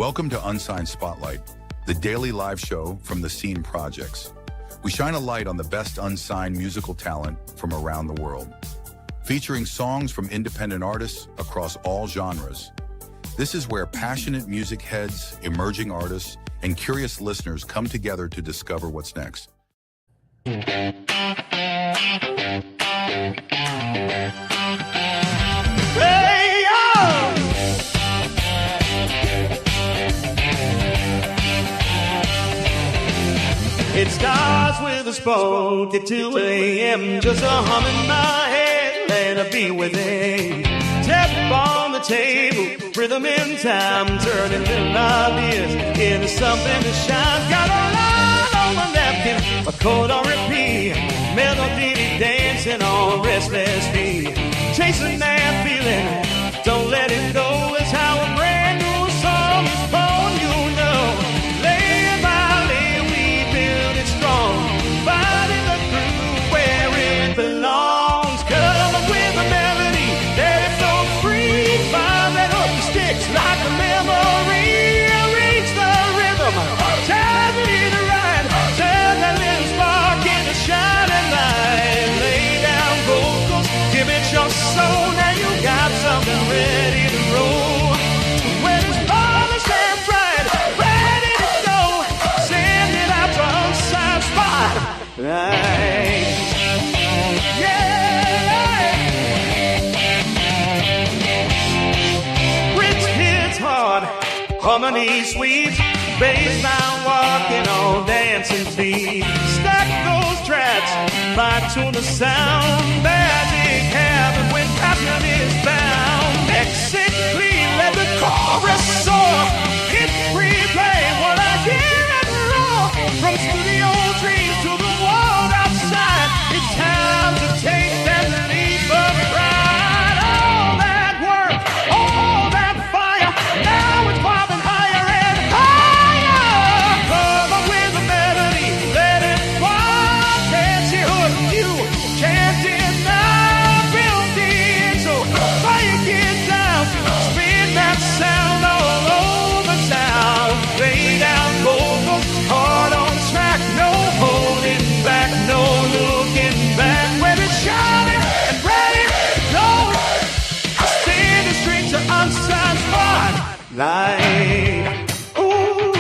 Welcome to Unsigned Spotlight, the daily live show from the Scene Projects. We shine a light on the best unsigned musical talent from around the world, featuring songs from independent artists across all genres. This is where passionate music heads, emerging artists, and curious listeners come together to discover what's next. It starts with a spoke at 2 a.m. Just a hum in my head, let it be with it. Tap on the table, rhythm in time, turning little ideas into something that shines. Got a line on my napkin, a chord on repeat, melody dancing on restless feet. Chasing that feeling, don't let it go. It's how a brand new song is born, you know. Layer by layer, we build it strong, finding the groove where it belongs. Come up with a melody, let it flow free. Fire that up the sticks like a memory. Reach the rhythm, time it right, turn that little spark into shining light. Lay down vocals, give it your soul. Now you got something ready to roll. When it's polished and bright, ready to go, send it out to Unsigned Spotlight. Yeah, rich hits hard, harmony sweet, bassline walking on dancing feet. Stack those tracks, fine tune the sound. Magic happen when passion is found. Mix it clean, let the chorus soar. Hit replay what I hear and raw. From studio dreams to the world outside, it's time to take that leap of pride. All that work, all that fire, now it's popping higher and higher. Come up with a melody, let it fly. Can't see who you can't deny. Built in, so fire get down. Spin that sound all over town. Lay down vocals, hard on track. No holding back, no looking back. When it's shining and ready to go, send it straight to Unsigned Spotlight. Ooh,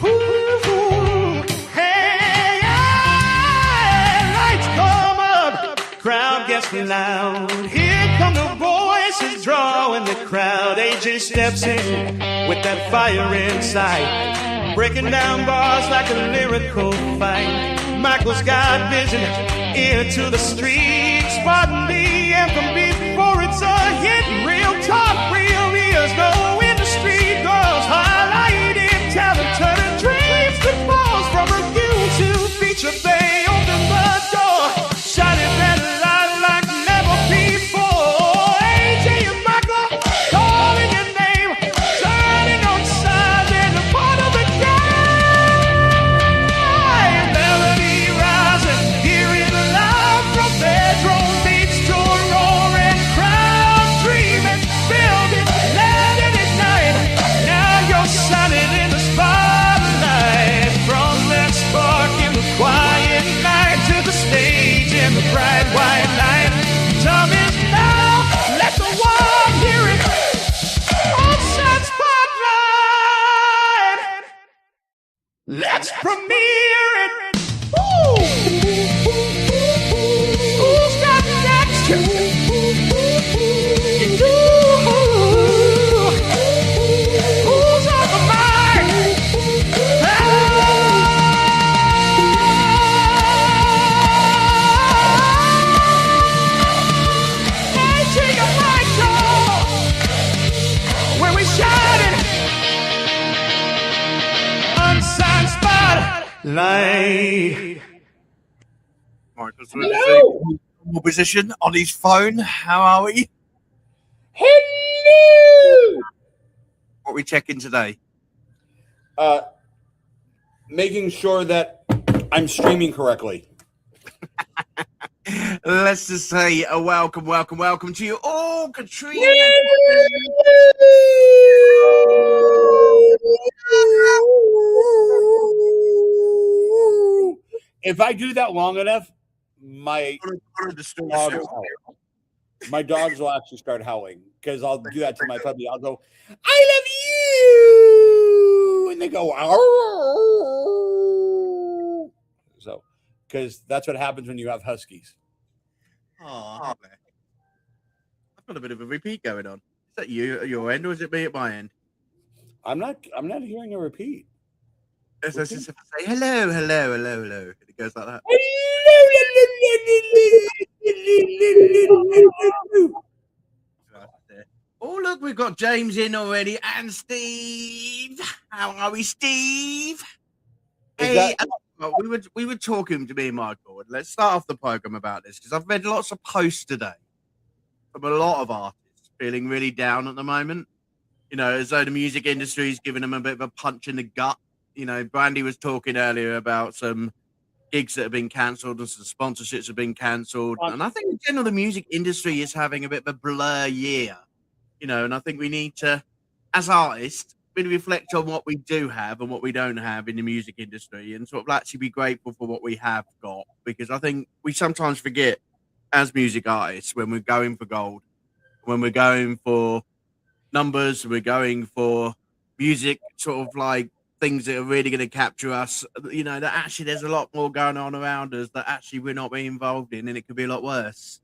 ooh, hey, yeah. Lights come up, crowd gets loud. Here come the voices drawing the crowd. AJ steps in with that fire inside, breaking down bars like a lyrical fight. Michael's got vision, ear to the street, spotting the anthem before it's a hit. Real talk, real ears, no industry girls, highlighting talent, turning dreams to balls. From review to feature, they open the door, shining that light like never before. AJ and Michael calling your name, turning on sides and a part of the game. Melody rising, hear it loud from bedroom beats to a roaring crowd. Dreaming, building, letting it ignite. Now you're shining in the spotlight. From that spark in the quiet night to the stage in the bright white light. Time is now, let the world hear it. Unsigned Spotlight. Let's premiere it. Woo! Who's got next? You do. Who's on the mic? AJ and Michael, where we shining. Unsigned Spotlight. Michael's in the normal position on his phone. How are we? Hello! What are we checking today? Making sure that I'm streaming correctly. Let's just say a welcome to you all, Katrina. if I do that long enough, my dogs will actually start howling because I'll do that to my puppy. I'll go, I love you, and they go, "Ow." So, because that's what happens when you have huskies. Oh, I've got a bit of a repeat going on. Is that you at your end, or is it me at my end? I'm not hearing a repeat. It's just if I say hello, hello, hello, hello. It goes like that. Oh, look, we've got James in already and Steve. How are we, Steve? Hey, we were talking to me and Michael. And let's start off the program about this because I've read lots of posts today from a lot of artists feeling really down at the moment. You know, as though the music industry is giving them a bit of a punch in the gut. You know, Brandy was talking earlier about some gigs that have been cancelled and some sponsorships have been cancelled. And I think in general, the music industry is having a bit of a blur year. You know, and I think we need to, as artists, really reflect on what we do have and what we don't have in the music industry and sort of actually be grateful for what we have got. Because I think we sometimes forget as music artists when we're going for gold, when we're going for numbers, we're going for music, sort of like things that are really going to capture us, you know, that actually there's a lot more going on around us that actually we're not being involved in and it could be a lot worse.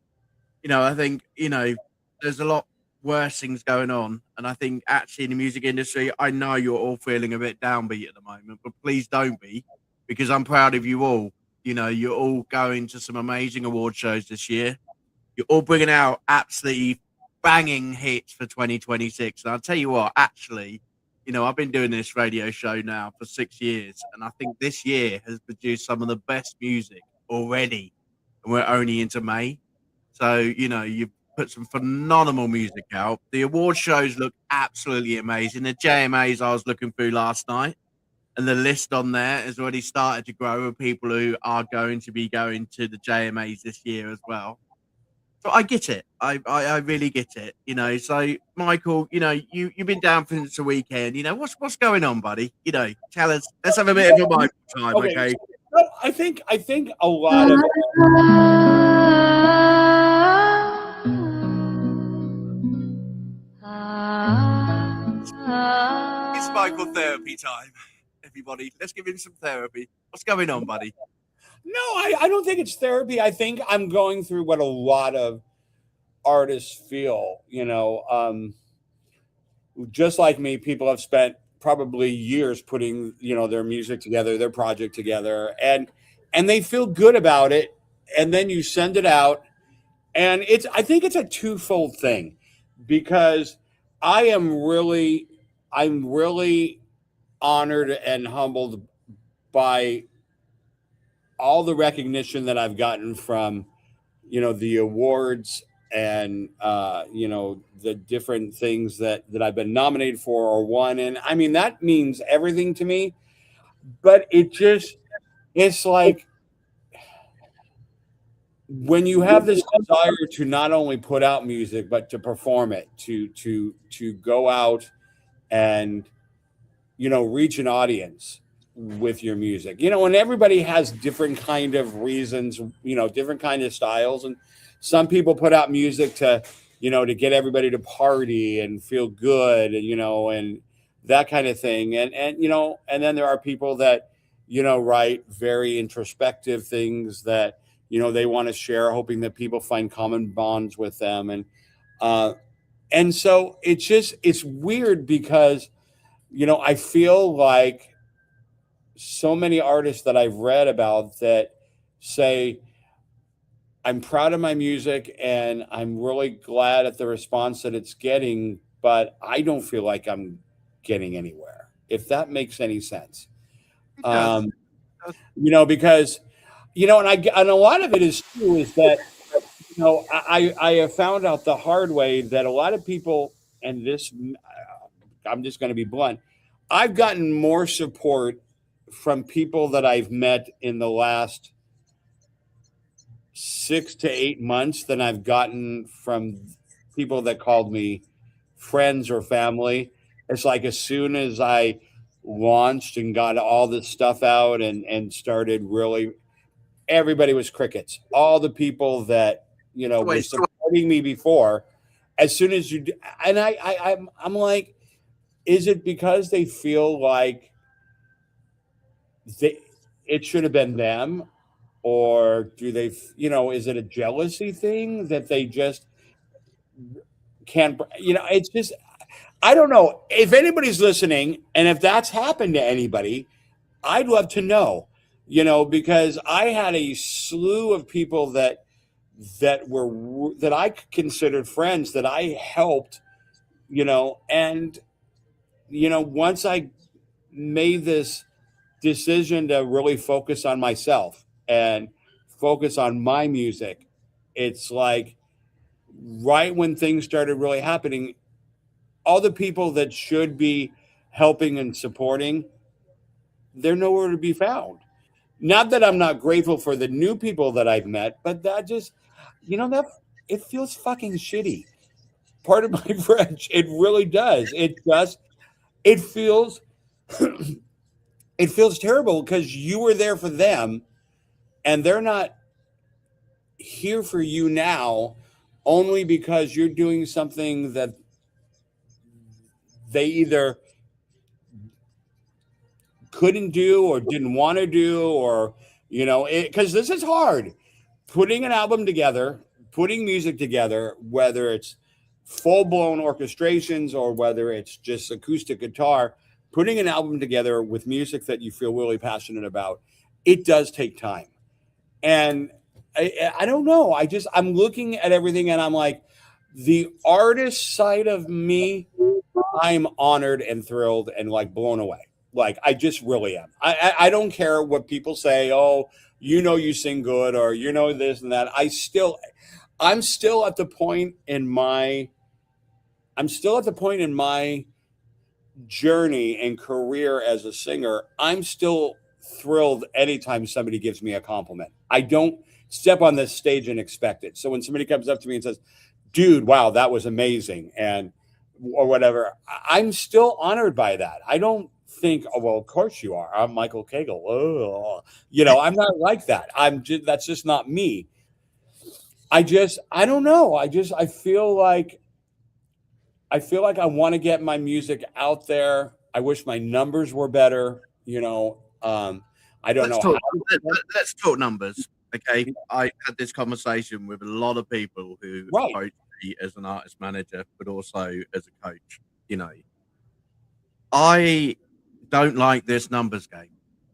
You know, I think, you know, there's a lot worse things going on. And I think actually in the music industry, I know you're all feeling a bit downbeat at the moment, but please don't be, because I'm proud of you all. You know, you're all going to some amazing award shows this year. You're all bringing out absolutely banging hits for 2026. And I'll tell you what, actually, you know, I've been doing this radio show now for 6 years, and I think this year has produced some of the best music already. And we're only into May. So, you know, you've put some phenomenal music out. The award shows look absolutely amazing. The JMAs I was looking through last night, and the list on there has already started to grow of people who are going to be going to the JMAs this year as well. So I get it. I really get it. You know, so Michael, you know, you've been down since the weekend. You know, what's going on, buddy? You know, tell us. Let's have a bit of a Michael time, okay? Well, I think a lot of It's Michael therapy time, everybody. Let's give him some therapy. What's going on, buddy? No, I don't think it's therapy. I think I'm going through what a lot of artists feel, you know, just like me, people have spent probably years putting, you know, their music together, their project together, and they feel good about it. And then you send it out, and I think it's a twofold thing, because I'm really honored and humbled by all the recognition that I've gotten from, you know, the awards and, you know, the different things that I've been nominated for or won. And I mean, that means everything to me, but it's like when you have this desire to not only put out music, but to perform it, to go out and, you know, reach an audience with your music, you know, and everybody has different kind of reasons, you know, different kind of styles. And some people put out music to, you know, to get everybody to party and feel good, and, you know, and that kind of thing. And, you know, and then there are people that, you know, write very introspective things that, you know, they want to share, hoping that people find common bonds with them. And so it's weird because, you know, I feel like so many artists that I've read about that say, I'm proud of my music and I'm really glad at the response that it's getting, but I don't feel like I'm getting anywhere, if that makes any sense. You know, because, you know, and a lot of it is too, is that, you know, I have found out the hard way that a lot of people, and this, I'm just going to be blunt, I've gotten more support from people that I've met in the last 6 to 8 months than I've gotten from people that called me friends or family. It's like as soon as I launched and got all this stuff out and started really everybody was crickets. All the people that, you know, were supporting me before, as soon as you do, and I'm like, is it because they feel like it should have been them, or do they, you know, is it a jealousy thing that they just can't, you know, it's just, I don't know. If anybody's listening, and if that's happened to anybody, I'd love to know, you know, because I had a slew of people that I considered friends that I helped, you know, and, you know, once I made this decision to really focus on myself and focus on my music, it's like right when things started really happening, all the people that should be helping and supporting, they're nowhere to be found. Not that I'm not grateful for the new people that I've met, but that just, you know, that it feels fucking shitty. Part of my French, it really does. It feels it feels terrible because you were there for them and they're not here for you now only because you're doing something that they either couldn't do or didn't want to do, or, you know, because this is hard. Putting an album together, putting music together, whether it's full-blown orchestrations or whether it's just acoustic guitar, putting an album together with music that you feel really passionate about, it does take time. And I don't know. I'm looking at everything and I'm like, the artist side of me, I'm honored and thrilled and like blown away. Like, I just really am. I don't care what people say. Oh, you know, you sing good, or you know, this and that. I'm still at the point in my journey and career as a singer. I'm still thrilled anytime somebody gives me a compliment. I don't step on this stage and expect it. So when somebody comes up to me and says, dude, wow, that was amazing, and or whatever, I'm still honored by that. I don't think, oh, well, of course you are. I'm Michael Cagle. Oh, you know, I'm not like that. That's just not me. I don't know. I feel like I want to get my music out there. I wish my numbers were better. You know, I don't know. Let's talk numbers. Okay. I had this conversation with a lot of people who approach me as an artist manager, but also as a coach. You know, I don't like this numbers game.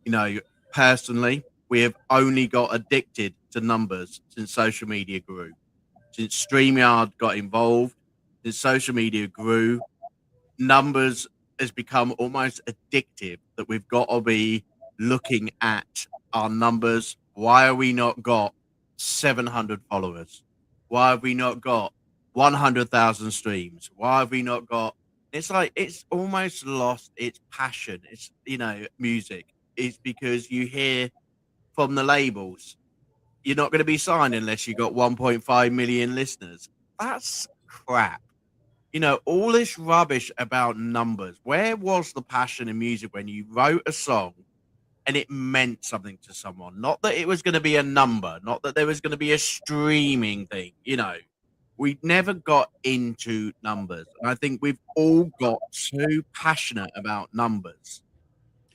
You know, personally, we have only got addicted to numbers since social media grew, since StreamYard got involved, since social media grew. Numbers has become almost addictive, that we've got to be looking at our numbers. Why have we not got 700 followers? Why have we not got 100,000 streams? Why have we not got, it's like, it's almost lost its passion. It's, you know, music. It's because you hear from the labels, you're not going to be signed unless you got 1.5 million listeners. That's crap. You know, all this rubbish about numbers. Where was the passion in music when you wrote a song and it meant something to someone? Not that it was going to be a number, not that there was going to be a streaming thing. You know, we never got into numbers. And I think we've all got too passionate about numbers,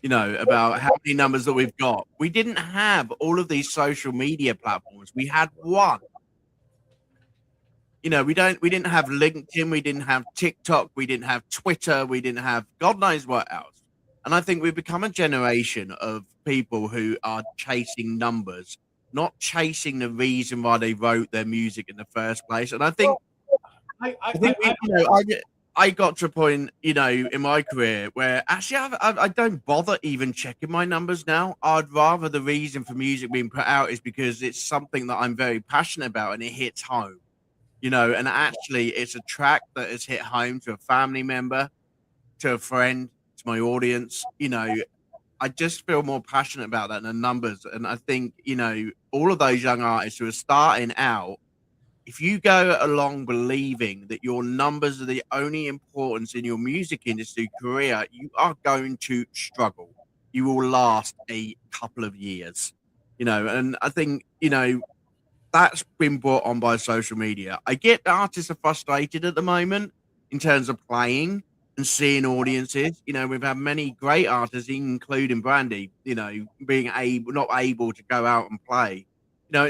you know, about how many numbers that we've got. We didn't have all of these social media platforms. We had one. You know, we didn't have LinkedIn, we didn't have TikTok, we didn't have Twitter, we didn't have God knows what else. And I think we've become a generation of people who are chasing numbers, not chasing the reason why they wrote their music in the first place. And I think, I got to a point, you know, in my career where actually I don't bother even checking my numbers now. I'd rather the reason for music being put out is because it's something that I'm very passionate about and it hits home. You know, and actually it's a track that has hit home to a family member, to a friend, to my audience. You know, I just feel more passionate about that than numbers. And I think, you know, all of those young artists who are starting out, if you go along believing that your numbers are the only importance in your music industry career, you are going to struggle. You will last a couple of years. And I think, that's been brought on by social media. I get the artists are frustrated at the moment in terms of playing and seeing audiences. We've had many great artists, including Brandy, being not able to go out and play.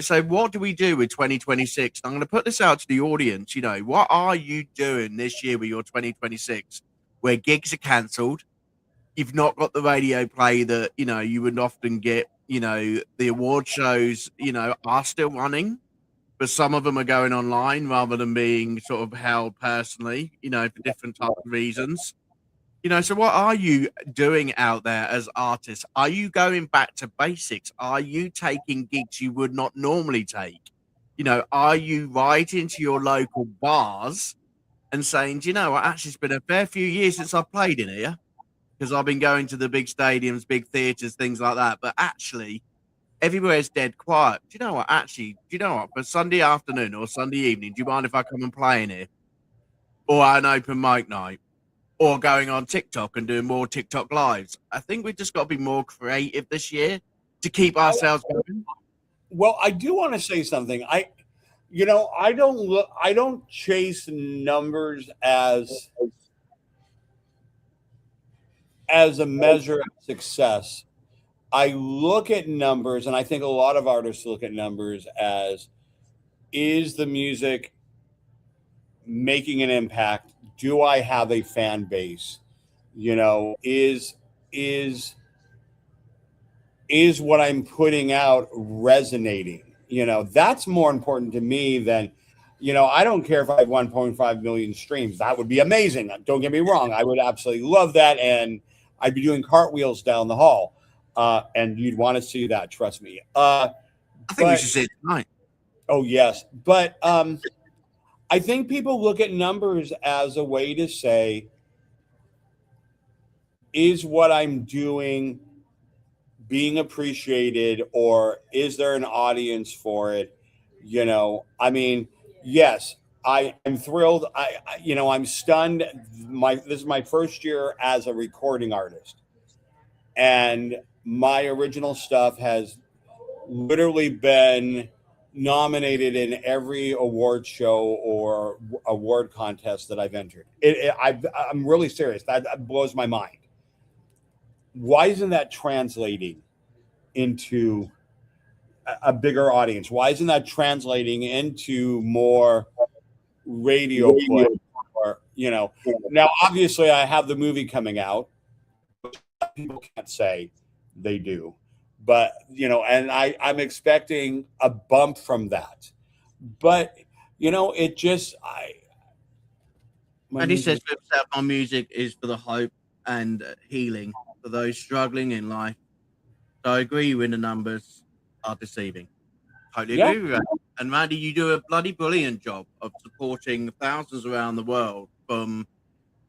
So what do we do with 2026? I'm going to put this out to the audience. What are you doing this year with your 2026 where gigs are cancelled? You've not got the radio play that, you would often get. The award shows, are still running, but some of them are going online rather than being sort of held personally, for different types of reasons. So what are you doing out there as artists? Are you going back to basics? Are you taking gigs you would not normally take? Are you writing to your local bars and saying, do you know what, actually it's been a fair few years since I've played in here, because I've been going to the big stadiums, big theatres, things like that. But actually, everywhere's dead quiet. Do you know what? Actually, for Sunday afternoon or Sunday evening, do you mind if I come and play in here? Or an open mic night? Or going on TikTok and doing more TikTok lives? I think we've just got to be more creative this year to keep ourselves going. Well, I do want to say something. I don't chase numbers as a measure of success. I look at numbers, and I think a lot of artists look at numbers as, is the music making an impact? Do I have a fan base? Is what I'm putting out resonating? That's more important to me than, I don't care if I have 1.5 million streams. That would be amazing. Don't get me wrong. I would absolutely love that. And I'd be doing cartwheels down the hall. And you'd want to see that. Trust me. I think we should see it tonight. Oh, yes. But I think people look at numbers as a way to say, is what I'm doing being appreciated, or is there an audience for it? Yes, I'm thrilled. I'm stunned. This is my first year as a recording artist, and my original stuff has literally been nominated in every award show or award contest that I've entered. I'm really serious. That blows my mind. Why isn't that translating into a bigger audience? Why isn't that translating into more radio play? Or, now obviously I have the movie coming out. People can't say they do, but and I'm expecting a bump from that. But it just And he says our music is for the hope and healing for those struggling in life. So I agree with the numbers are deceiving. Totally agree with that. And Randy, you do a bloody brilliant job of supporting thousands around the world from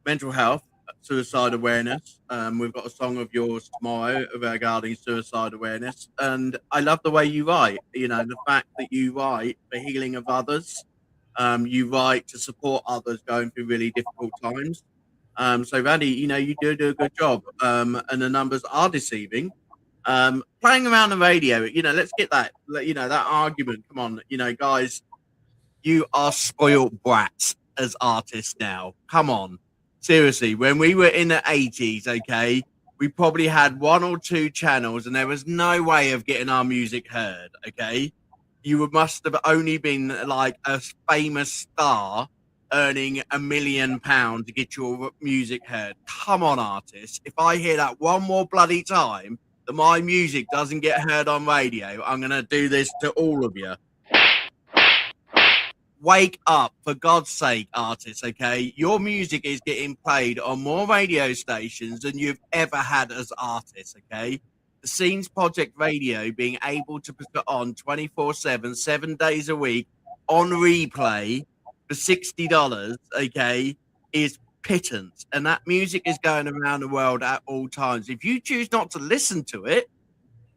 mental health, suicide awareness. We've got a song of yours tomorrow regarding suicide awareness. And I love the way you write, the fact that you write for healing of others. You write to support others going through really difficult times. So Randy, you do a good job. And the numbers are deceiving. Playing around the radio, let's get that, that argument. Come on, guys, you are spoiled brats as artists now. Come on. Seriously, when we were in the 80s, okay, we probably had one or two channels and there was no way of getting our music heard, okay? You must have only been like a famous star earning £1 million to get your music heard. Come on, artists. If I hear that one more bloody time that my music doesn't get heard on radio, I'm going to do this to all of you. Wake up, for God's sake, artists, okay? Your music is getting played on more radio stations than you've ever had as artists, okay? The Scenes Project Radio being able to put it on 24/7, 7 days a week on replay for $60, okay, is pittance. And that music is going around the world at all times. If you choose not to listen to it,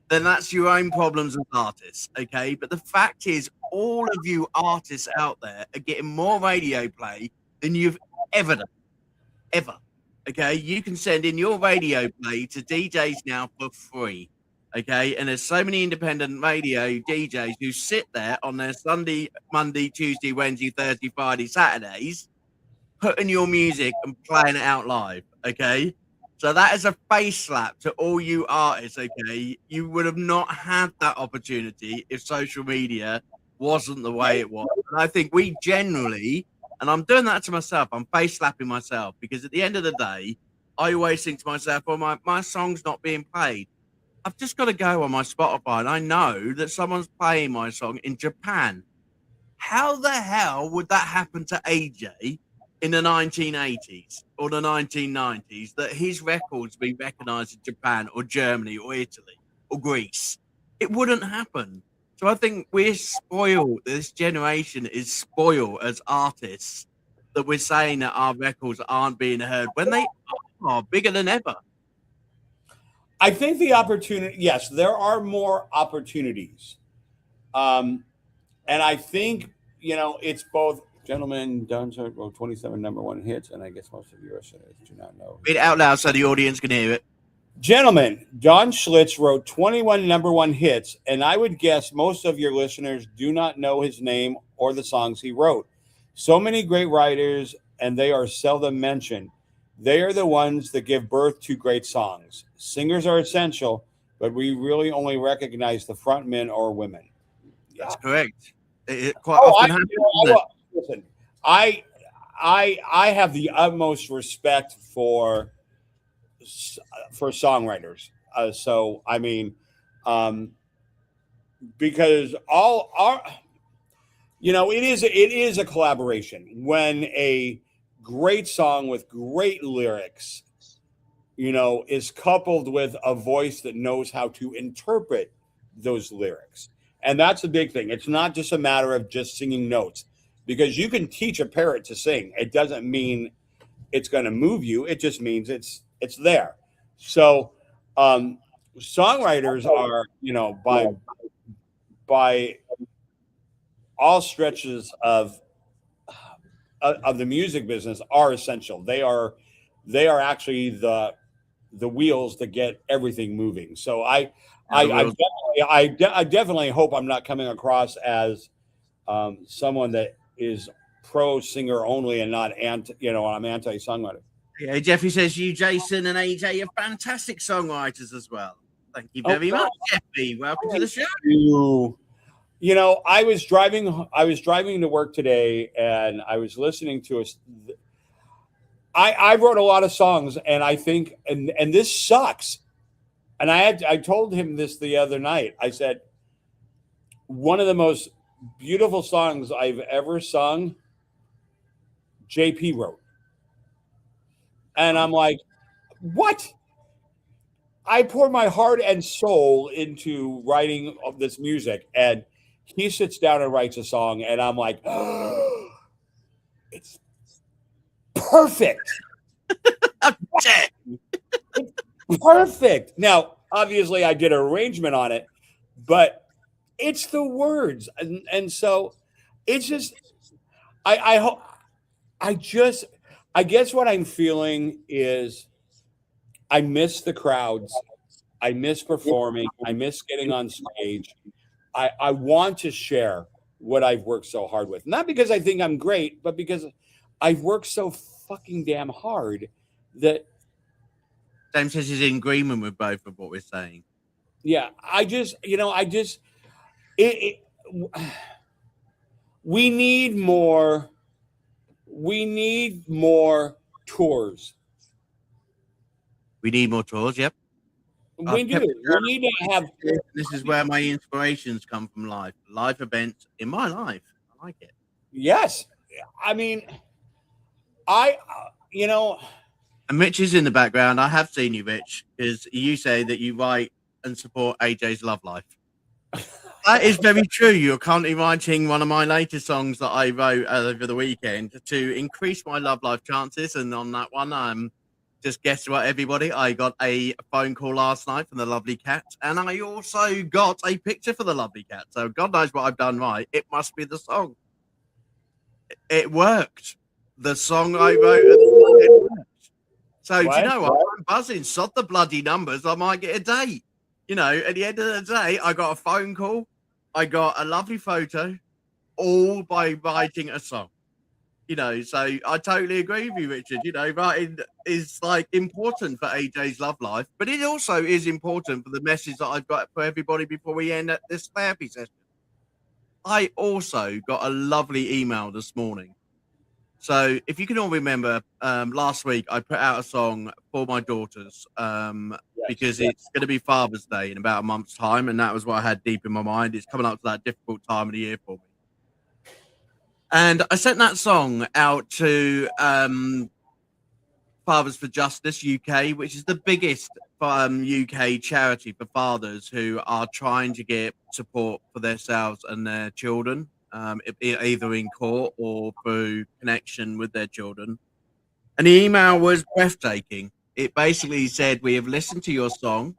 then that's your own problems as artists, okay? But the fact is, all of you artists out there are getting more radio play than you've ever done, ever, okay? You can send in your radio play to DJs now for free, Okay, and there's so many independent radio DJs who sit there on their Sunday, Monday, Tuesday, Wednesday, Thursday, Friday, Saturdays, putting your music and playing it out live. Okay, so that is a face slap to all you artists. Okay, you would have not had that opportunity if social media wasn't the way it was. And I think we generally, and I'm doing that to myself, I'm face slapping myself, because at the end of the day, I always think to myself, well, my song's not being played. I've just got to go on my Spotify and I know that someone's playing my song in Japan. How the hell would that happen to AJ in the 1980s or the 1990s, that his records be recognized in Japan or Germany or Italy or Greece? It wouldn't happen. So I think we're spoiled. This generation is spoiled as artists, that we're saying that our records aren't being heard when they are bigger than ever. I think the opportunity, yes, there are more opportunities. And I think, it's both. Gentlemen, Don wrote 27 number one hits, and I guess most of your listeners do not know. Read it out loud so the audience can hear it. Gentlemen, Don Schlitz wrote 21 number one hits, and I would guess most of your listeners do not know his name or the songs he wrote. So many great writers, and they are seldom mentioned. They are the ones that give birth to great songs. Singers are essential, but we really only recognize the front men or women. That's correct. It quite often happens. Listen, I have the utmost respect for songwriters. So I mean, because all our, it is a collaboration when a great song with great lyrics, is coupled with a voice that knows how to interpret those lyrics. And that's a big thing. It's not just a matter of just singing notes, because you can teach a parrot to sing. It doesn't mean it's going to move you. It just means it's there. So songwriters are, by all stretches of the music business, are essential. They are actually the wheels that get everything moving. So I definitely hope I'm not coming across as someone that is pro singer only and not I'm anti songwriter. Yeah, Jeffrey says you, Jason, and AJ are fantastic songwriters as well. Thank you very much, Jeffrey. Welcome to the show. I was driving to work today, and I was listening to I wrote a lot of songs, and I think, and this sucks. And I told him this the other night. I said, one of the most beautiful songs I've ever sung, JP wrote. And I'm like, what? I poured my heart and soul into writing of this music, and he sits down and writes a song, and I'm like, oh, it's perfect. It's perfect. Now, obviously, I did an arrangement on it, but it's the words, and so it's just, I guess what I'm feeling is I miss the crowds. I miss performing. I miss getting on stage. I want to share what I've worked so hard with. Not because I think I'm great, but because I've worked so fucking damn hard that. James says he's in agreement with both of what we're saying. Yeah, we need more. We need more tours. We need more tours, yep. We do. We need to have. This is where my inspirations come from. Live events in my life. I like it. Yes, I mean, And Rich is in the background. I have seen you, Rich, because you say that you write and support AJ's love life. That is very true. You're currently writing one of my latest songs that I wrote over the weekend to increase my love life chances. And on that one, just guess what, everybody? I got a phone call last night from the lovely cat, and I also got a picture for the lovely cat. So God knows what I've done right. It must be the song. It worked. The song I wrote. It worked. So do you know what? I'm buzzing. Sod the bloody numbers. I might get a date. You know, at the end of the day, I got a phone call, I got a lovely photo, all by writing a song. You know, so I totally agree with you, Richard. You know, writing is like important for AJ's love life, but it also is important for the message that I've got for everybody before we end this therapy session. I also got a lovely email this morning. So if you can all remember, last week I put out a song for my daughters because it's going to be Father's Day in about a month's time, and that was what I had deep in my mind. It's coming up to that difficult time of the year for me. And I sent that song out to Fathers for Justice UK, which is the biggest UK charity for fathers who are trying to get support for themselves and their children, either in court or through connection with their children. And the email was breathtaking. It basically said, "We have listened to your song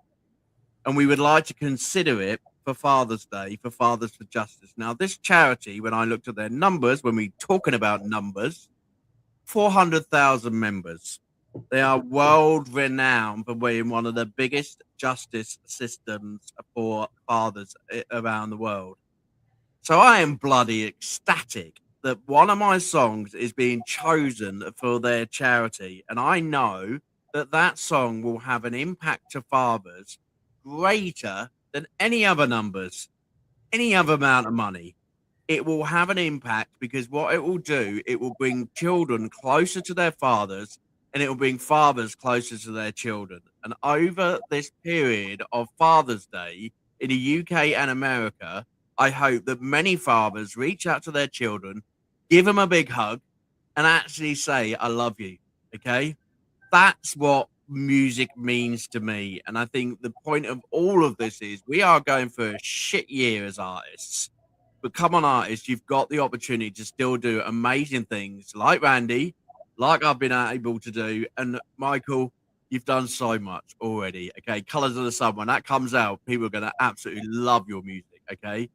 and we would like to consider it for Father's Day, for Fathers for Justice." Now, this charity, when I looked at their numbers, when we're talking about numbers, 400,000 members. They are world renowned for being one of the biggest justice systems for fathers around the world. So I am bloody ecstatic that one of my songs is being chosen for their charity. And I know that that song will have an impact to fathers greater than any other numbers, any other amount of money. It will have an impact because what it will do, it will bring children closer to their fathers, and it will bring fathers closer to their children. And over this period of Father's Day in the UK and America, I hope that many fathers reach out to their children, give them a big hug, and actually say, "I love you." Okay? That's what music means to me. And I think the point of all of this is we are going through a shit year as artists. But come on, artists, you've got the opportunity to still do amazing things like Randy, like I've been able to do. And Michael, you've done so much already. Okay. Colors of the Sun, when that comes out, people are going to absolutely love your music. Okay.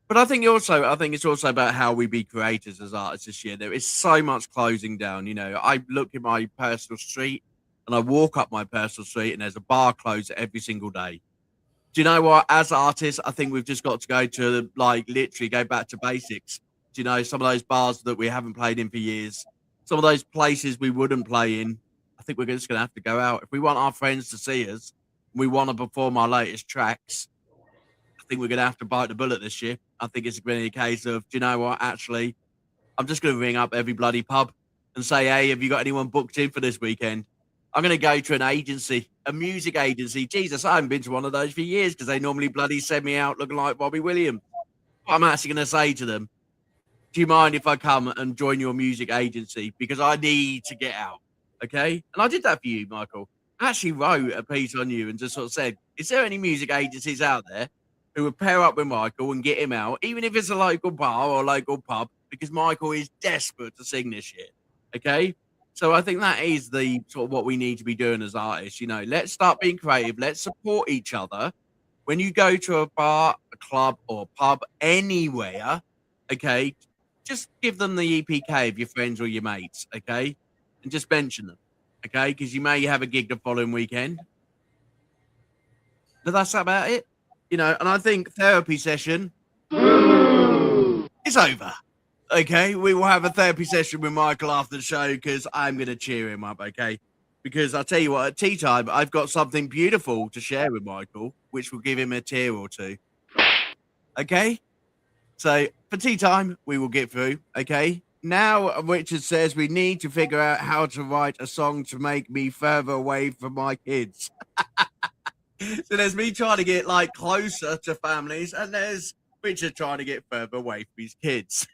But I think it's also about how we be creators as artists this year. There is so much closing down. You know, I look at my personal street and I walk up my personal street and there's a bar closed every single day. Do you know what? As artists, I think we've just got to go to literally go back to basics. Do you know, some of those bars that we haven't played in for years, some of those places we wouldn't play in, I think we're just going to have to go out. If we want our friends to see us, we want to perform our latest tracks, I think we're going to have to bite the bullet this year. I think it's going to be a case of, do you know what? Actually, I'm just going to ring up every bloody pub and say, "Hey, have you got anyone booked in for this weekend?" I'm going to go to an agency, a music agency. Jesus, I haven't been to one of those for years because they normally bloody send me out looking like Bobby Williams. I'm actually going to say to them, "Do you mind if I come and join your music agency? Because I need to get out." Okay. And I did that for you, Michael. I actually wrote a piece on you and just sort of said, "Is there any music agencies out there who would pair up with Michael and get him out, even if it's a local bar or a local pub, because Michael is desperate to sing this year." Okay. So I think that is the sort of what we need to be doing as artists. You know, let's start being creative. Let's support each other. When you go to a bar, a club, or a pub, anywhere, okay, just give them the EPK of your friends or your mates, okay, and just mention them, okay, because you may have a gig the following weekend. But that's about it, you know. And I think therapy session is over. Okay, we will have a therapy session with Michael after the show because I'm going to cheer him up, okay? Because I'll tell you what, at tea time, I've got something beautiful to share with Michael, which will give him a tear or two. Okay? So for tea time, we will get through, okay? Now, Richard says we need to figure out how to write a song to make me further away from my kids. So there's me trying to get closer to families, and there's Richard trying to get further away from his kids.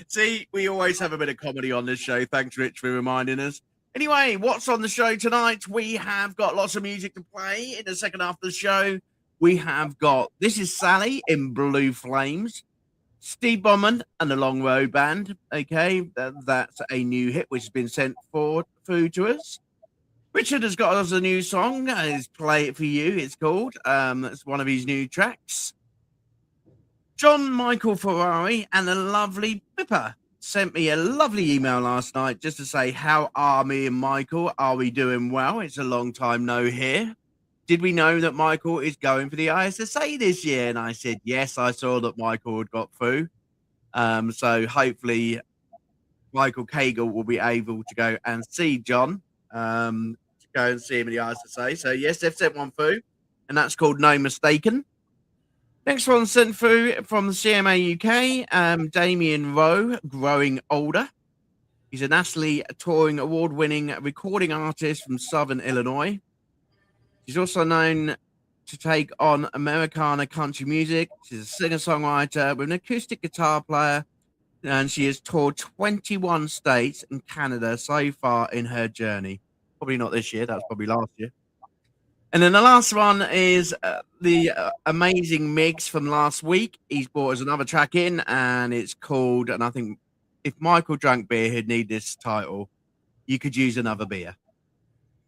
See, we always have a bit of comedy on this show. Thanks, Rich, for reminding us. Anyway, what's on the show tonight? We have got lots of music to play in the second half of the show. We have got This Is Sally in Blue Flames, Steve Bowman and the Long Road Band. Okay, that's a new hit which has been sent through to us. Richard has got us a new song. He's Play It For You, it's called. It's one of his new tracks. John Michael Ferrari and the lovely Pippa sent me a lovely email last night just to say, how are me and Michael? Are we doing well? It's a long time no hear. did we know that Michael is going for the ISSA this year? And I said, yes, I saw that Michael had got through. So hopefully Michael Cagle will be able to go and see John, to go and see him in the ISSA. So yes, they've sent one through, and that's called No Mistaken. Next one sent through from the CMA UK, Damien Rowe, Growing Older. He's a nationally touring, award-winning recording artist from Southern Illinois. She's also known to take on Americana country music. She's a singer-songwriter with an acoustic guitar player, and she has toured 21 states and Canada so far in her journey. Probably not this year. That's probably last year. And then the last one is the amazing mix from last week. He's brought us another track in, and it's called, and I think if Michael drank beer, he'd need this title. You Could Use Another Beer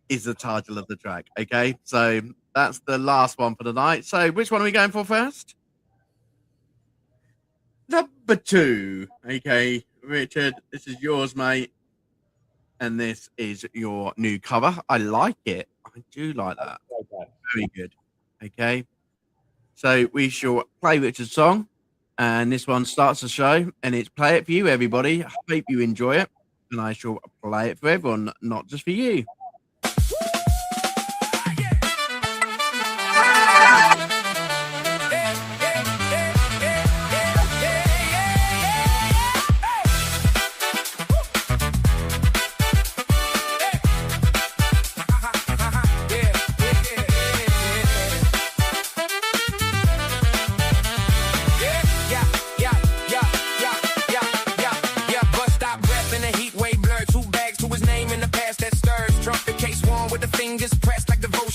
is the title of the track. Okay, so that's the last one for the night. So which one are we going for first? Number 2. Okay, Richard, this is yours, mate. And this is your new cover. I like it. I do like that. Very good. Okay. So we shall play Richard's song. And this one starts the show. And it's Play It For You, everybody. I hope you enjoy it. And I shall play it for everyone, not just for you.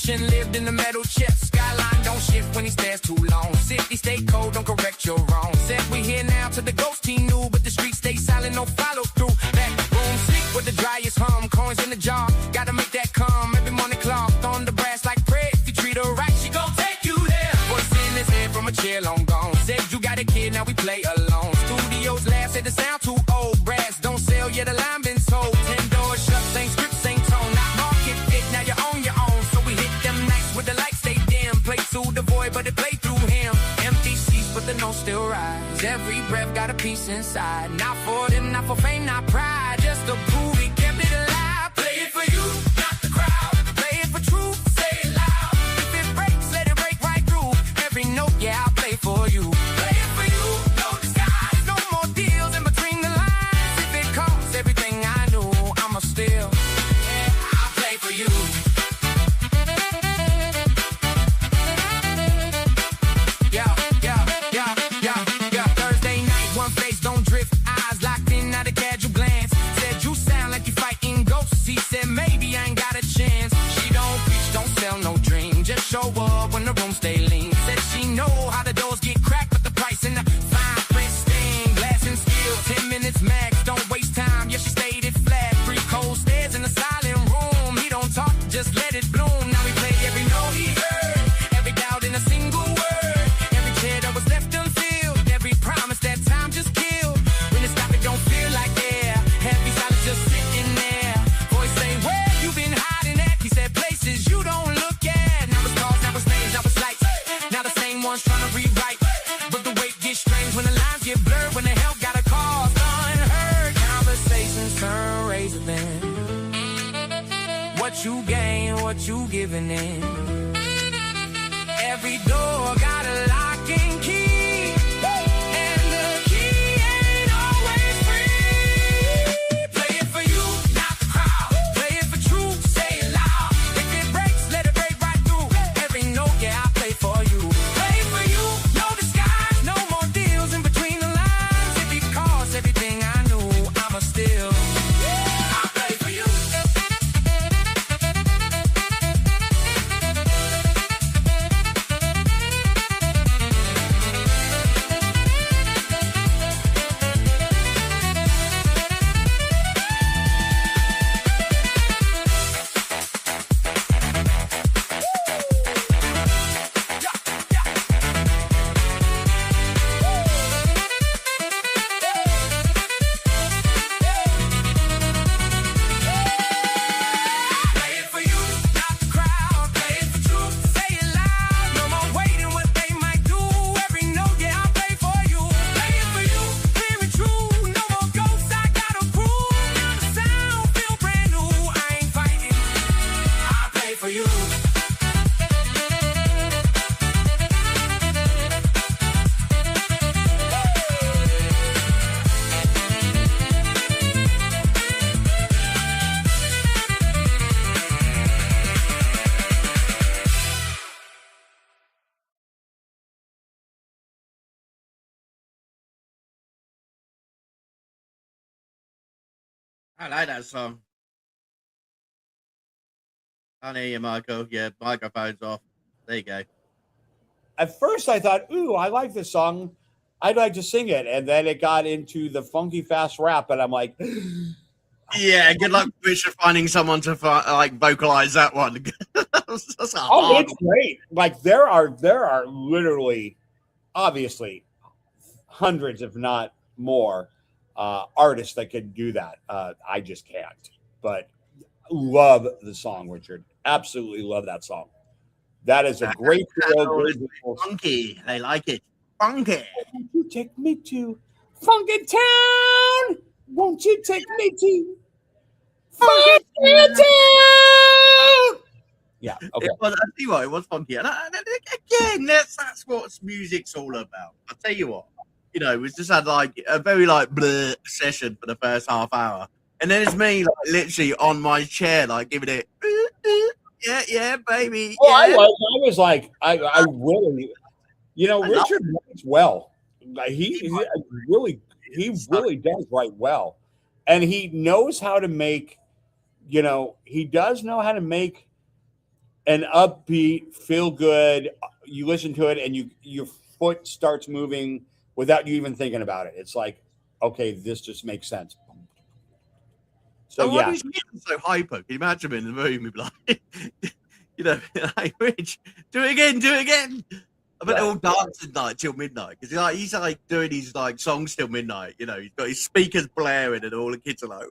Lived in the metal chest. Skyline don't shift when he stares too long. City stay cold, don't correct your wrong. Said we here now to the ghost he knew, but the streets stay silent, no follow through. Back room sleep with the driest hum. Coins in the jar, gotta make that come. Every morning cloth on the brass like prayer. If you treat her right, she gon' take you there. Voice in his head from a chair long gone. Said you got a kid, now we play alone. Studios laugh, said the sound too old. Brass don't sell, yeah the line been sold. 10 doors shut, same script, same tone. Not market fit, now you're on your own. So we hit them nights with the lights stay dim. Play through the void, but it played through him. Empty seats, but the notes still rise. Every breath got a piece inside. Not for them, not for fame, not pride. Just to prove he kept it alive. Play it for you, not the crowd. Play it for truth, say it loud. If it breaks, let it break right through. Every note, yeah, I'll play for you. Play it for you, no disguise. No more deals in between the lines. If it costs everything I knew, I'ma still, I'll play for you. Thursday night, one face don't drift. Eyes locked in, not a casual glance. Said you sound like you fighting ghosts. He said maybe I ain't got a chance. She don't preach, don't sell no dream. Just show up when the room stay lean. Said she know how the doors get cracked, but the price in the fine print sting. Glass and steel, 10 minutes max. Don't waste time. Yeah, she stayed it flat. 3 cold stairs in a silent room. He don't talk, just let it bloom. Now we play every note he heard. Every doubt in a single word. Every tear that was left unfilled. Every promise that time just killed. When it stopped, it don't feel like air. Heavy silence just sitting there. Voice say, where you been hiding at? He said, places you don't look at. Now it's calls, now it's names, now it's lights. Now the same ones trying to rewrite. But the weight gets strange when the lines get blurred. When the help got a cause unheard. Conversations turn razor thin. What you gain, what you giving in. Every door got a lock and key. And the key ain't always free. Play it for you, not the crowd. Play it for truth, say it loud. If it breaks, let it break right through. Every note, yeah, I play for you. Play it for you, no disguise. No more deals in between the lines. If it costs everything I knew, I'ma still, I'll play for you. I like that song. Can't hear you, Michael. Yeah, microphone's off. There you go. At first, I thought, ooh, I like this song. I'd like to sing it. And then it got into the funky fast rap. And I'm like, yeah, good luck, Richard, finding someone to vocalize that one. That's it's great. Like there are literally, obviously, hundreds, if not more, artists that can do that. I just can't. But love the song, Richard. Absolutely love that song. That is a great funky. I like it. Funky. Won't you take me to Funky Town? Won't you take me to Funky Town? Yeah. Okay. I tell you what, it was funky. And again, that's what music's all about. I'll tell you what. You know, we just had like a very bleh session for the first half hour. And then it's me literally on my chair, giving it, yeah, baby. Oh, yeah. I was like, I really, Richard writes well. He really does write well. And he knows how to make, he does know how to make an upbeat, feel good. You listen to it and your foot starts moving without you even thinking about it. It's like, okay, this just makes sense. So yeah, he's getting so hyper. Can you imagine him in the room? He'd be like, hey, Rich, do it again. I bet they're all dancing till midnight because he's doing his songs till midnight. He's got his speakers blaring and all the kids are like,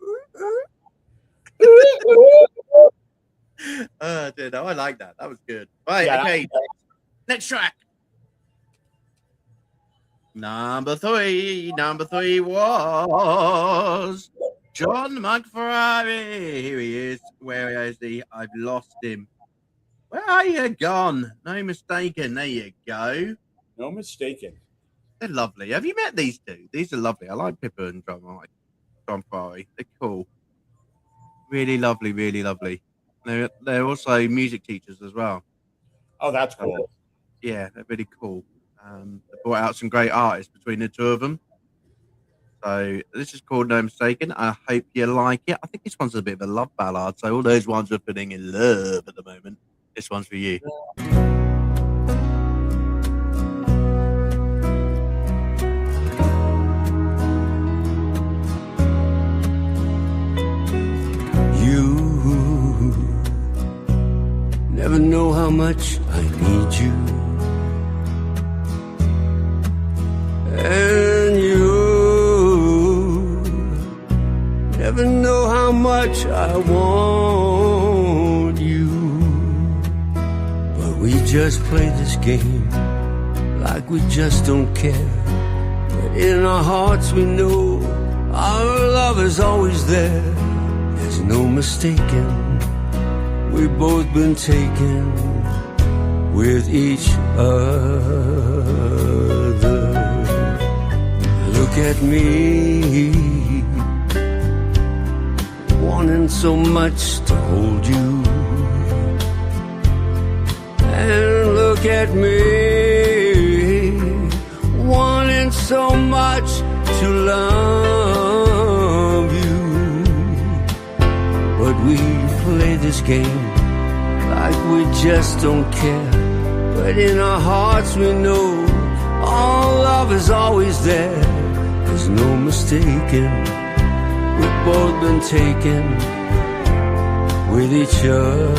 dude, I like that. That was good. Right, okay. Next track. Number three was John McFerrari. Here he is. Where is he? I've lost him. Where are you gone? No mistaken. There you go. No mistaken. They're lovely. Have you met these two? These are lovely. I like Pippa and John McFerrari. They're cool. Really lovely, really lovely. They're also music teachers as well. Oh, that's cool. Yeah, they're really cool. They brought out some great artists between the two of them. So this is called No Mistaken. I hope you like it. I think this one's a bit of a love ballad. So all those ones are feeling in love at the moment. This one's for you. You never know how much I need you. And you never know how much I want you. But we just play this game like we just don't care. But in our hearts we know our love is always there. There's no mistaking, we've both been taken with each other. Look at me, wanting so much to hold you. And look at me, wanting so much to love you. But we play this game like we just don't care. But in our hearts we know our love is always there. There's no mistaking, we've both been taken with each other.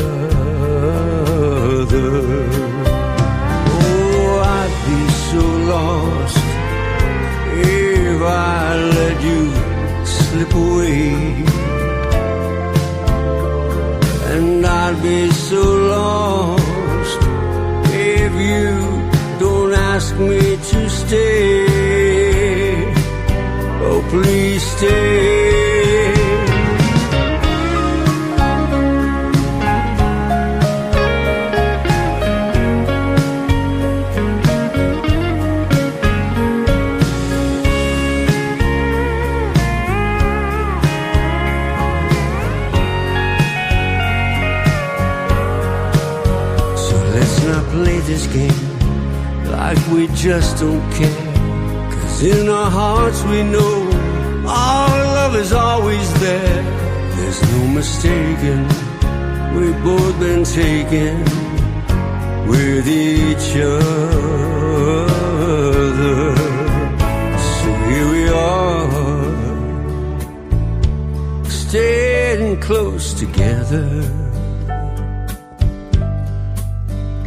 Oh, I'd be so lost if I let you slip away. And I'd be so lost if you don't ask me to stay. Oh, please stay. let's not play this game like we just don't care. 'Cause in our hearts we know our love is always there. There's no mistaking, we've both been taken with each other. So here we are, staying close together.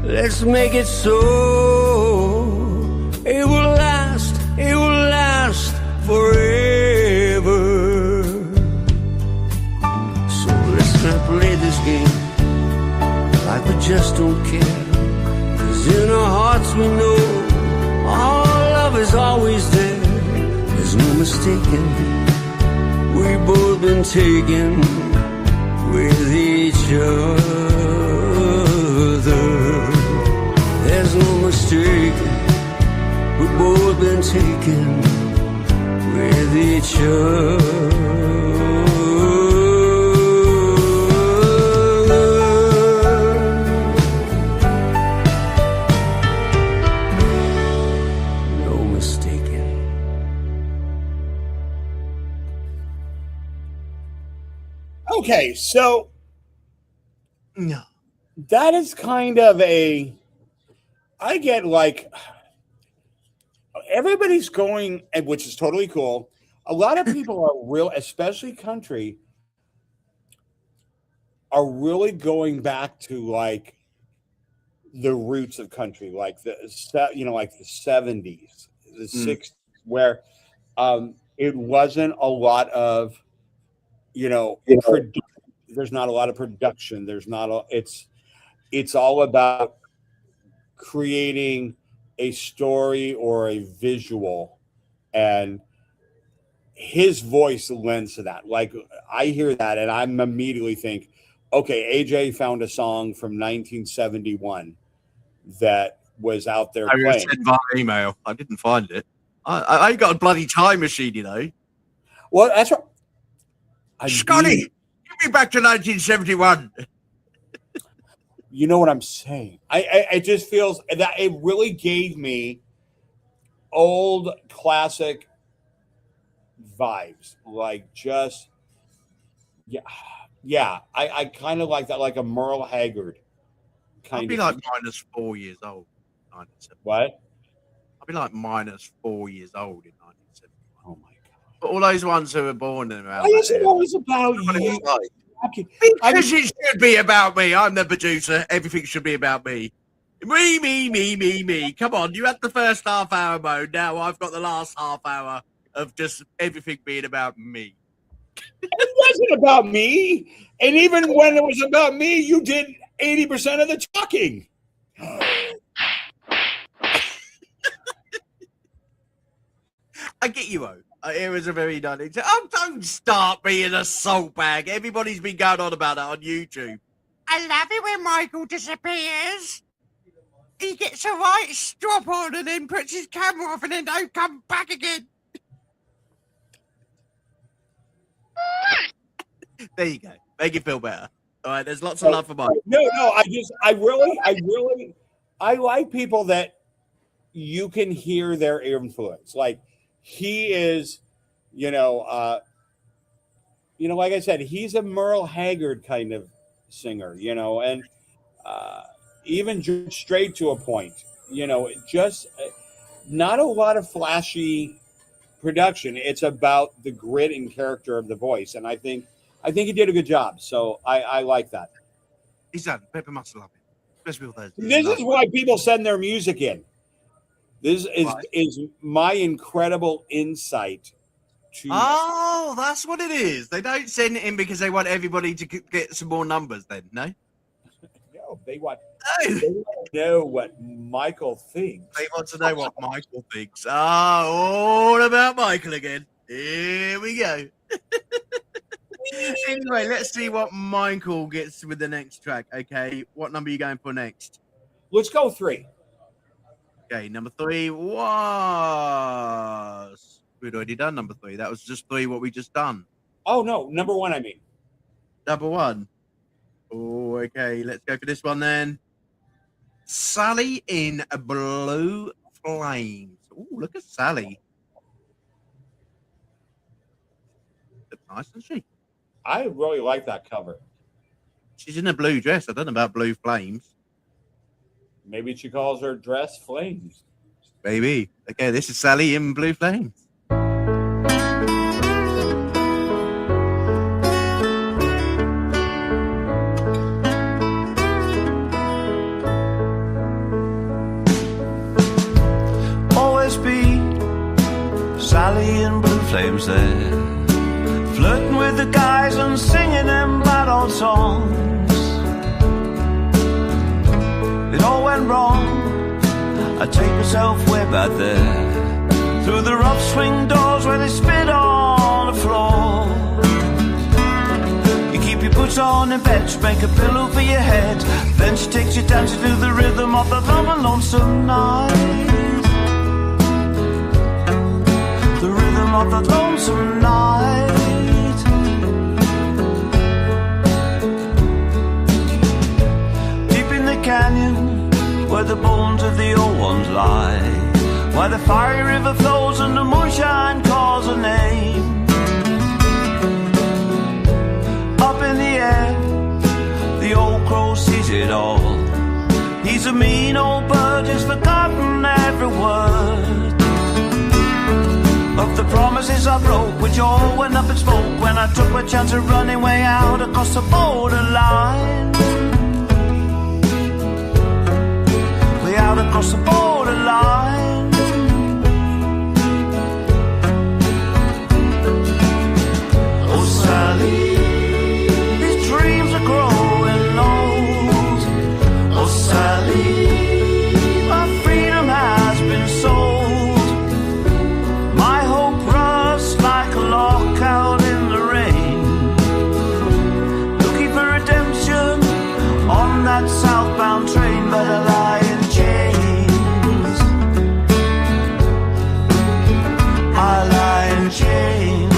Let's make it so. It will last forever. So let's not play this game like we just don't care. 'Cause in our hearts we know our love is always there. There's no mistaking, we've both been taken with each other. There's no mistaking, we've both been taken with each other. No mistaking. Okay, so No. that is kind of a, I get like, everybody's going, and which is totally cool. A lot of people are real, especially country, are really going back to like the roots of country, like the like the 70s, the 60s, where it wasn't a lot of, there's not a lot of production. There's not a, it's all about creating a story or a visual, and his voice lends to that. Like I hear that and I'm immediately think, okay, AJ found a song from 1971 that was out there I was playing. sent via email. I didn't find it. I ain't got a bloody time machine, you know. Well, that's right. Scotty, give me back to 1971. You know what I'm saying? It just feels that it really gave me old classic vibes, like just yeah. I kind of like that, like a Merle Haggard kind I'd be of. like -4 years old. What? I'd be like -4 years old in 1970. Oh my god! But all those ones who were born in around. Why is it always about you? Because it should be about me. I'm the producer. Everything should be about me. Me. Come on, you had the first half hour mode. Now I've got the last half hour of just everything being about me. It wasn't about me. And even when it was about me, you did 80% of the talking. I get you, O. It was a very nice. Oh, don't start being a salt bag. Everybody's been going on about that on YouTube. I love it when Michael disappears. He gets a right strop on and then puts his camera off and then don't come back again. There you go. Make it feel better. All right, there's lots of love for Mike. No, I like people that you can hear their influence. Like he is, like I said, he's a Merle Haggard kind of singer, and even straight to a point, just not a lot of flashy production. It's about the grit and character of the voice. And I think he did a good job. So I like that. He's done. Pepper must love it. Especially with those. This is why people send their music in. This is my incredible insight to. Oh, that's what it is. They don't send it in because they want everybody to get some more numbers then, no? No, they want to know what Michael thinks. They want to know what Michael thinks. All about Michael again. Here we go. Anyway, let's see what Michael gets with the next track. Okay, what number are you going for next? Let's go 3. Okay, number 3 was... We'd already done number 3. That was just 3 what we just done. Oh, no, number 1, I mean. Number 1. Oh, okay, let's go for this one then. Sally in Blue Flames. Oh, look at Sally. Looks nice, isn't she? I really like that cover. She's in a blue dress. I don't know about Blue Flames. Maybe she calls her dress Flames. Maybe. Okay, this is Sally in Blue Flames. Always be Sally in Blue Flames there, flirting with the guys and singing them bad old songs. It all went wrong. I take myself way back there, through the rough swing doors where they spit on the floor. You keep your boots on and fetch, make a pillow for your head. Then she takes you dancing to the rhythm of the long and lonesome night. The rhythm of the lonesome night. Deep in the canyon, where the bones of the old ones lie, where the fiery river flows and the moonshine calls a name. Up in the air, the old crow sees it all. He's a mean old bird, he's forgotten every word of the promises I broke, which all went up in smoke when I took my chance of running way out across the borderline. Out across the borderline. Oh Sally, these dreams are growing old. Oh Sally, my freedom has been sold. My hope rusts like a lock out in the rain, looking for redemption on that southbound train, but I lie in chains. I lie in chains.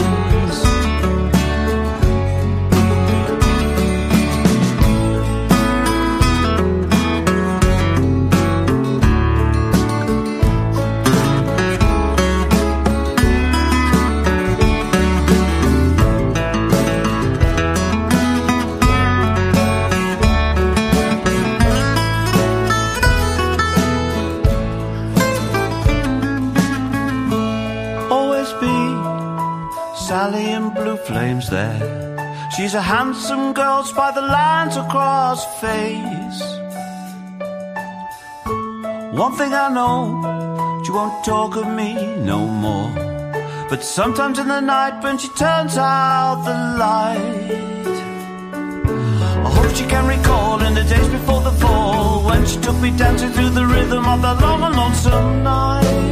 Sally in Blue Flames there. She's a handsome girl, spy the lines across her face. One thing I know, she won't talk of me no more. But sometimes in the night when she turns out the light, I hope she can recall in the days before the fall, when she took me dancing through the rhythm of the long and lonesome night.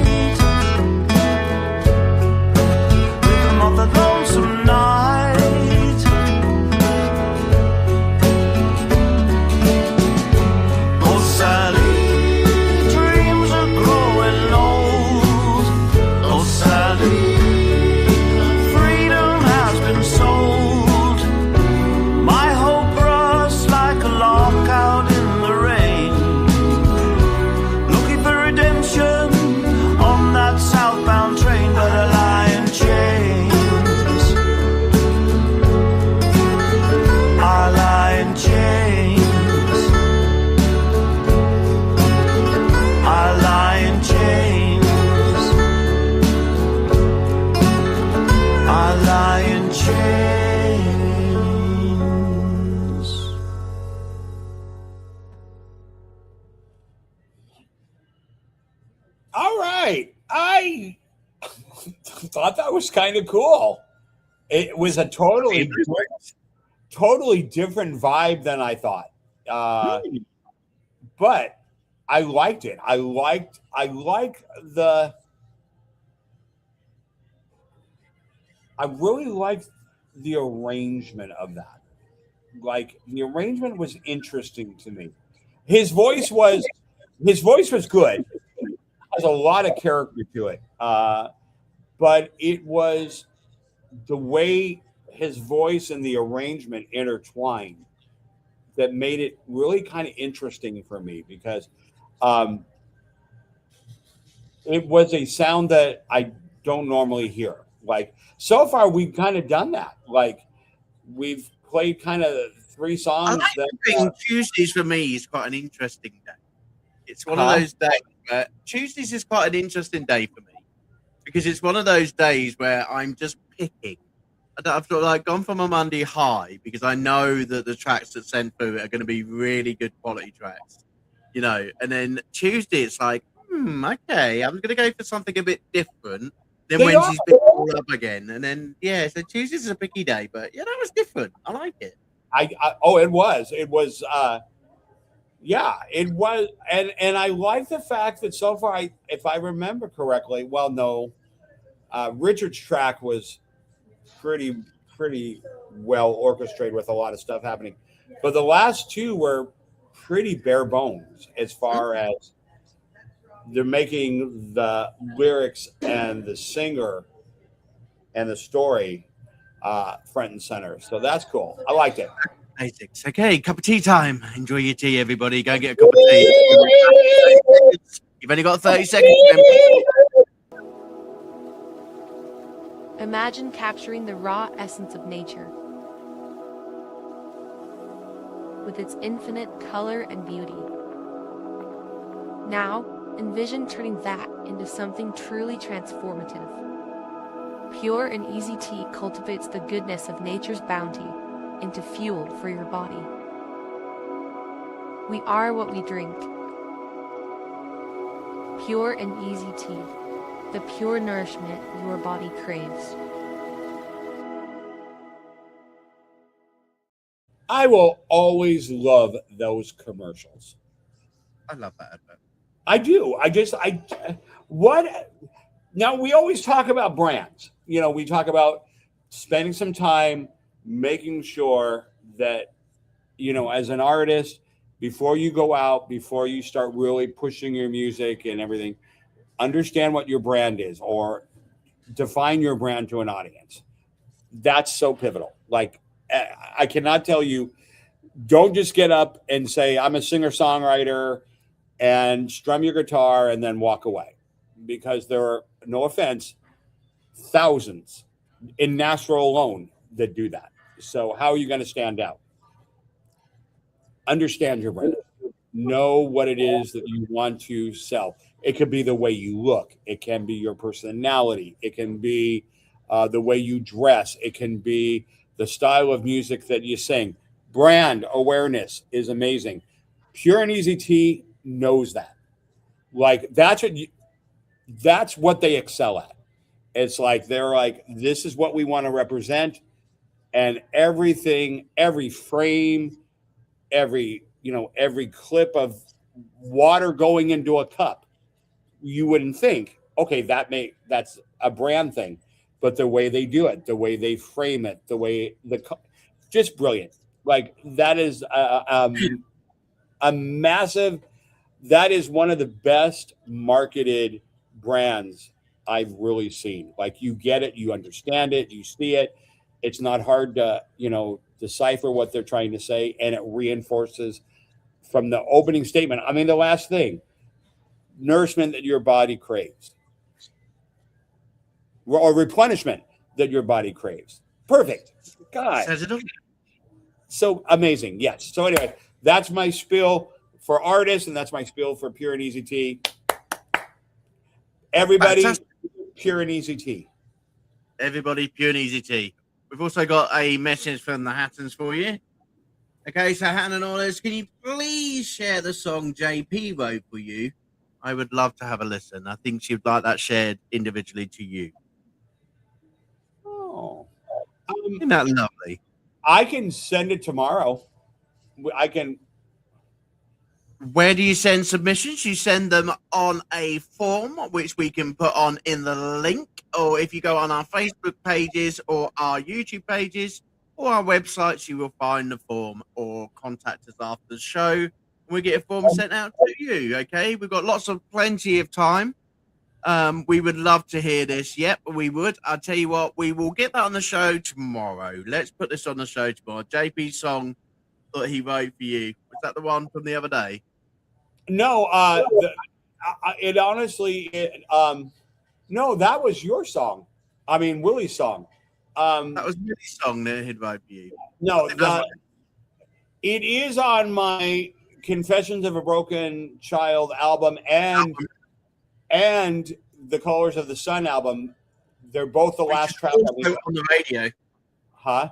Of the lonesome night. Oh Sally, dreams are growing old. Oh Sally, freedom has been sold. My hope rusts like a lock out in the rain, looking for redemption on that southbound train, but I lie in chains. All right. I thought that was kind of cool. It was a totally different vibe than I thought. But I liked it. I really liked the arrangement of that. Like, the arrangement was interesting to me. His voice was good. Has a lot of character to it. But it was the way his voice and the arrangement intertwined that made it really kind of interesting for me because it was a sound that I don't normally hear. Like so far, we've kind of done that. Like we've played kind of 3 songs. I like that Tuesdays for me is quite an interesting day. It's one of those days where Tuesdays is quite an interesting day for me because it's one of those days where I'm just picking. I've sort of like gone from a Monday high because I know that the tracks that sent through are going to be really good quality tracks, you know. And then Tuesday, it's like, okay, I'm going to go for something a bit different. Then Wednesday's pick it all up again, and then so Tuesday's is a picky day, but yeah, that was different. I like it. It was, it was, and I like the fact that so far, if I remember correctly, Richard's track was pretty well orchestrated with a lot of stuff happening, but the last 2 were pretty bare bones as far as they're making the lyrics and the singer and the story front and center. So that's cool. I liked it. Basics. Okay, cup of tea time. Enjoy your tea, everybody. Go get a cup of tea. You've only got 30 seconds. Imagine capturing the raw essence of nature with its infinite color and beauty. Now, envision turning that into something truly transformative. Pure and easy tea cultivates the goodness of nature's bounty into fuel for your body. We are what we drink. Pure and easy tea, the pure nourishment your body craves. I will always love those commercials. I love that advert. I do. Now we always talk about brands. You know, we talk about spending some time making sure that, you know, as an artist, before you go out, before you start really pushing your music and everything, understand what your brand is or define your brand to an audience. That's so pivotal. Like, I cannot tell you, don't just get up and say, I'm a singer-songwriter and strum your guitar and then walk away. Because there are, no offense, thousands in Nashville alone that do that. So how are you going to stand out? Understand your brand. Know what it is that you want to sell. It could be the way you look. It can be your personality. It can be the way you dress. It can be the style of music that you sing. Brand awareness is amazing. Pure and Easy Tea knows that. Like, that's what they excel at. It's like, they're like, this is what we want to represent. And everything, every frame, every clip of water going into a cup, you wouldn't think, okay, that's a brand thing. But the way they do it, the way they frame it, the way just brilliant. Like, that is a massive, that is one of the best marketed brands I've really seen. Like, you get it, you understand it, you see it. It's not hard to, decipher what they're trying to say, and it reinforces from the opening statement. I mean, the last thing, nourishment that your body craves, or replenishment that your body craves. Perfect. God. So amazing. Yes. So anyway, that's my spiel for artists, and that's my spiel for Pure and Easy Tea. Everybody, fantastic. Pure and Easy Tea. Everybody, Pure and Easy Tea. We've also got a message from the Hattons for you. Okay, so Hatton and Orders, can you please share the song JP wrote for you? I would love to have a listen. I think she'd like that shared individually to you. Oh, isn't that lovely? I can send it tomorrow. I can. Where do you send submissions? You send them on a form, which we can put on in the link, or if you go on our Facebook pages or our YouTube pages or our websites, you will find the form, or contact us after the show and we get a form sent out to you. Okay, we've got plenty of time. We would love to hear this. Yep, we would. I'll tell you what, we will get that on the show tomorrow. Let's put this on the show tomorrow. JP's song that he wrote for you? Was that the one from the other day? No, it honestly, no, that was your song. I mean, Willie's song. That was Willie's song that he wrote for you. No, it is on my Confessions of a Broken Child album and the Colors of the Sun album. They're both the last track on the radio. Huh?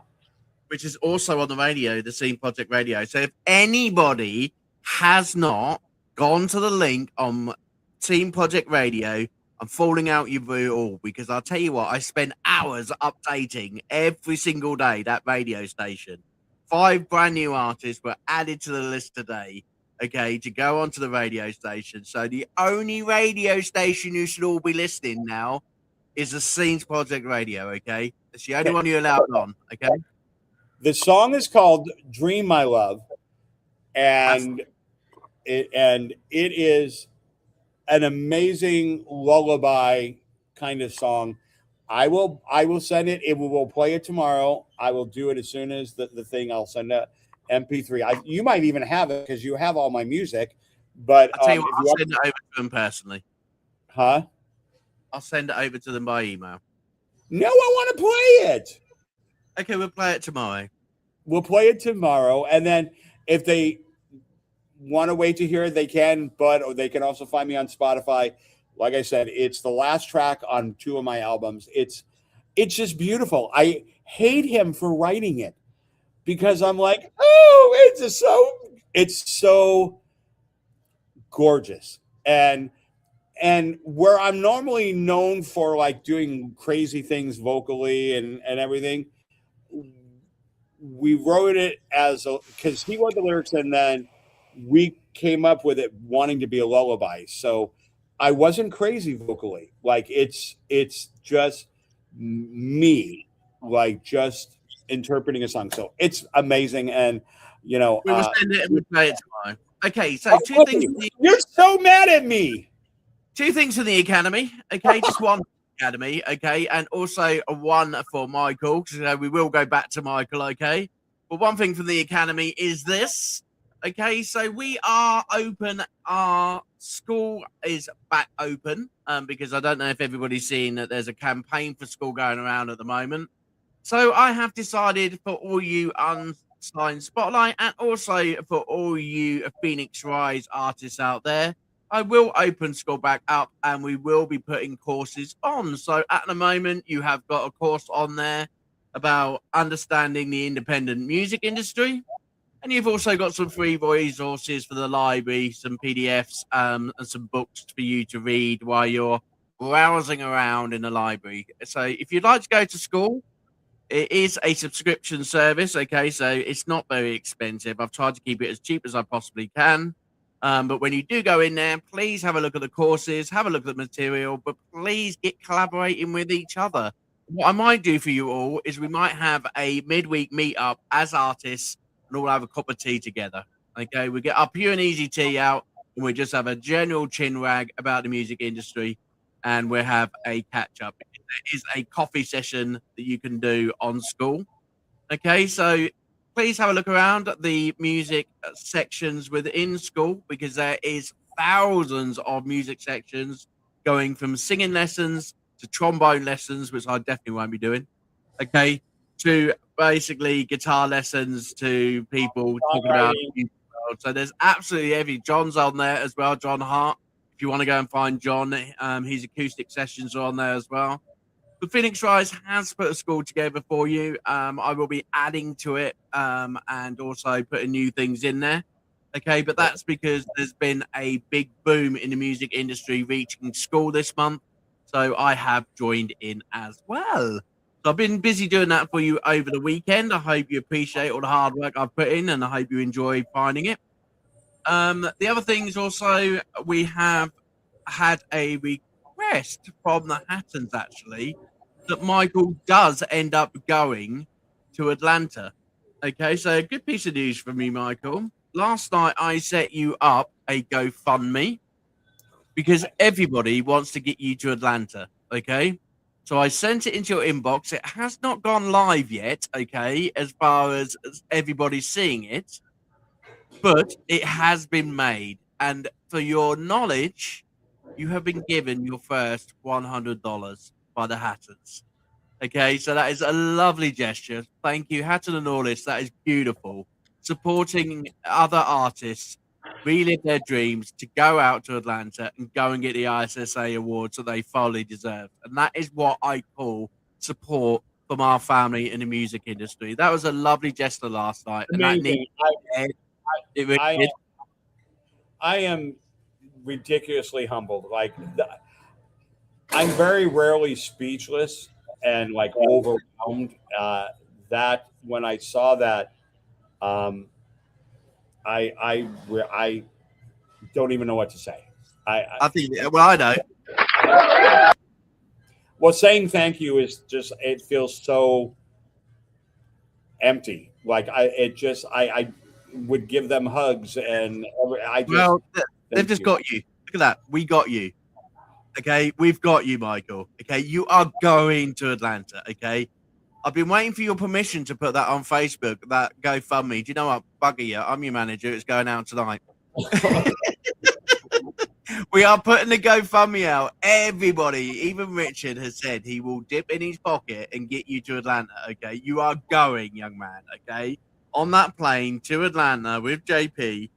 Which is also on the radio, the Scene Project Radio. So if anybody has not gone to the link on Scene Project Radio, I'm falling out you all, because I'll tell you what, I spend hours updating every single day that radio station. 5 brand new artists were added to the list today, okay, to go onto the radio station. So the only radio station you should all be listening now is the Scenes Project Radio, okay? It's the only one you're allowed on, okay? The song is called Dream My Love, and it is an amazing lullaby kind of song. I will send it. We'll play it tomorrow. I will do it as soon as the thing. I'll send a MP3. You might even have it because you have all my music. But I'll tell you what, I'll send it over to them personally. Huh? I'll send it over to them by email. No, I want to play it. Okay, we'll play it tomorrow. We'll play it tomorrow, and then if they want to wait to hear it, they can. But they can also find me on Spotify. Like I said, it's the last track on 2 of my albums. It's just beautiful. I hate him for writing it because I'm like, oh, it's so gorgeous. And where I'm normally known for like doing crazy things vocally and everything, we wrote it because he wrote the lyrics and then we came up with it wanting to be a lullaby. So I wasn't crazy vocally. Like it's just me, like just interpreting a song. So it's amazing. And we will send it and we'll play it tomorrow. Okay, so 2 things. You're so mad at me. 2 things for the Academy. Okay, just 1 Academy. Okay, and also a 1 for Michael. So we will go back to Michael. Okay, but 1 thing for the Academy is this. Okay, so we are open. Our school is back open because I don't know if everybody's seen that there's a campaign for school going around at the moment. So I have decided for all you Unsigned Spotlight and also for all you Phoenix Rise artists out there, I will open school back up and we will be putting courses on. So at the moment, you have got a course on there about understanding the independent music industry. And you've also got some free resources for the library, some PDFs and some books for you to read while you're browsing around in the library. So if you'd like to go to school, it is a subscription service, okay? So it's not very expensive. I've tried to keep it as cheap as I possibly can. But when you do go in there, please have a look at the courses, have a look at the material, but please get collaborating with each other. What I might do for you all is we might have a midweek meetup as artists and all have a cup of tea together. Okay, we get our pure and easy tea out and we just have a general chin wag about the music industry and we'll have a catch up. There is a coffee session that you can do on school. Okay, so please have a look around the music sections within school because there is thousands of music sections going from singing lessons to trombone lessons, which I definitely won't be doing. Okay, to basically guitar lessons to people talking about music. So there's absolutely every. John's on there as well, John Hart. If you want to go and find John, his acoustic sessions are on there as well. The Phoenix Rise has put a school together for you. I will be adding to it and also putting new things in there. Okay, but that's because there's been a big boom in the music industry reaching school this month. So I have joined in as well. So I've been busy doing that for you over the weekend. I hope you appreciate all the hard work I've put in and I hope you enjoy finding it. The other thing is also we have had a request from the Hattons actually that Michael does end up going to Atlanta. Okay, so a good piece of news from me, Michael. Last night I set you up a GoFundMe because everybody wants to get you to Atlanta. Okay, so I sent it into your inbox. It has not gone live yet. Okay, as far as everybody's seeing it. but it has been made. And for your knowledge, you have been given your first $100 by the Hatters. Okay, so that is a lovely gesture. Thank you, Hatton and Orlis. That is beautiful. Supporting other artists relive their dreams to go out to Atlanta and go and get the ISSA awards that they fully deserve. And that is what I call support from our family in the music industry. That was a lovely gesture last night. And Amazing. that I am ridiculously humbled. Like, I'm very rarely speechless and like overwhelmed. That when I saw that, I don't even know what to say. I think. Well, I know. Well, saying thank you is just, it feels so empty. Like I would give them hugs and they've just got you. Look at that. We got you. Okay. We've got you, Michael. Okay. You are going to Atlanta. Okay. I've been waiting for your permission to put that on Facebook, that GoFundMe. Do you know what? Bugger you. I'm your manager. It's going out tonight. We are putting the GoFundMe out. Everybody, even Richard, has said he will dip in his pocket and get you to Atlanta. Okay, you are going, young man. Okay, on that plane to Atlanta with JP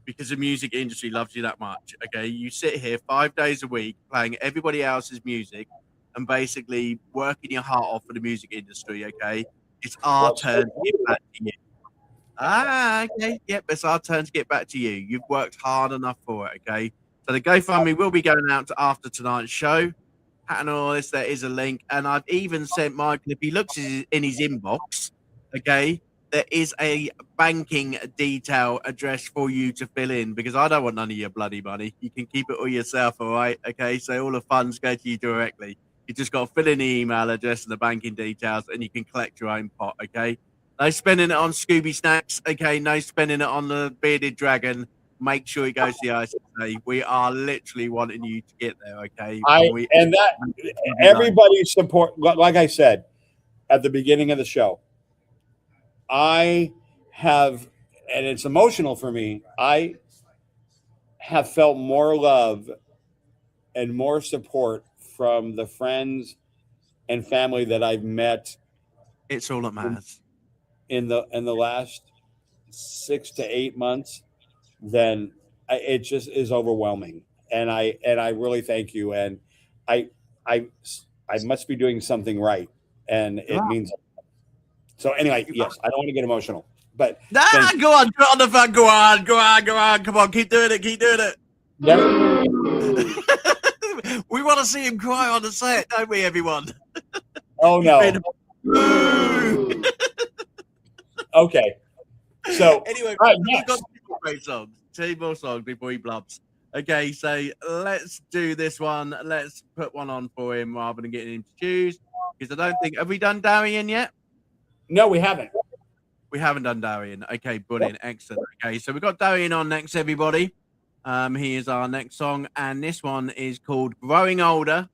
because the music industry loves you that much. Okay, you sit here 5 days a week playing everybody else's music and basically working your heart off for the music industry. Okay, it's our turn to get back to you. Okay, yep, it's our turn to get back to you. You've worked hard enough for it. Okay. So the GoFundMe will be going out after tonight's show. And all this, there is a link. And I've even sent Michael, if he looks in his inbox, okay, there is a banking detail address for you to fill in because I don't want none of your bloody money. You can keep it all yourself, all right? Okay, so all the funds go to you directly. You just got to fill in the email address and the banking details and you can collect your own pot, okay? No spending it on Scooby Snacks, okay? No spending it on the Bearded Dragon. Make sure he goes to the ISSA. We are literally wanting you to get there, okay? Everybody support. Like I said at the beginning of the show, I have, and it's emotional for me. I have felt more love and more support from the friends and family that I've met. It's all that matters. In the last 6 to 8 months. Then it just is overwhelming, and I really thank you, and I must be doing something right, and it means so. Anyway, yes, I don't want to get emotional, but go on, put on the phone, go on, come on, keep doing it. Yep. We want to see him cry on the set, don't we, everyone? Oh no. Okay. So anyway, we've got two more songs before he blubs. Okay, so let's do this one. Let's put one on for him rather than getting him to choose. Because I don't think, have we done Darian yet? No, we haven't. We haven't done Darian. Okay, brilliant, excellent. Okay, so we've got Darian on next, everybody. He is our next song, and this one is called "Growing Older."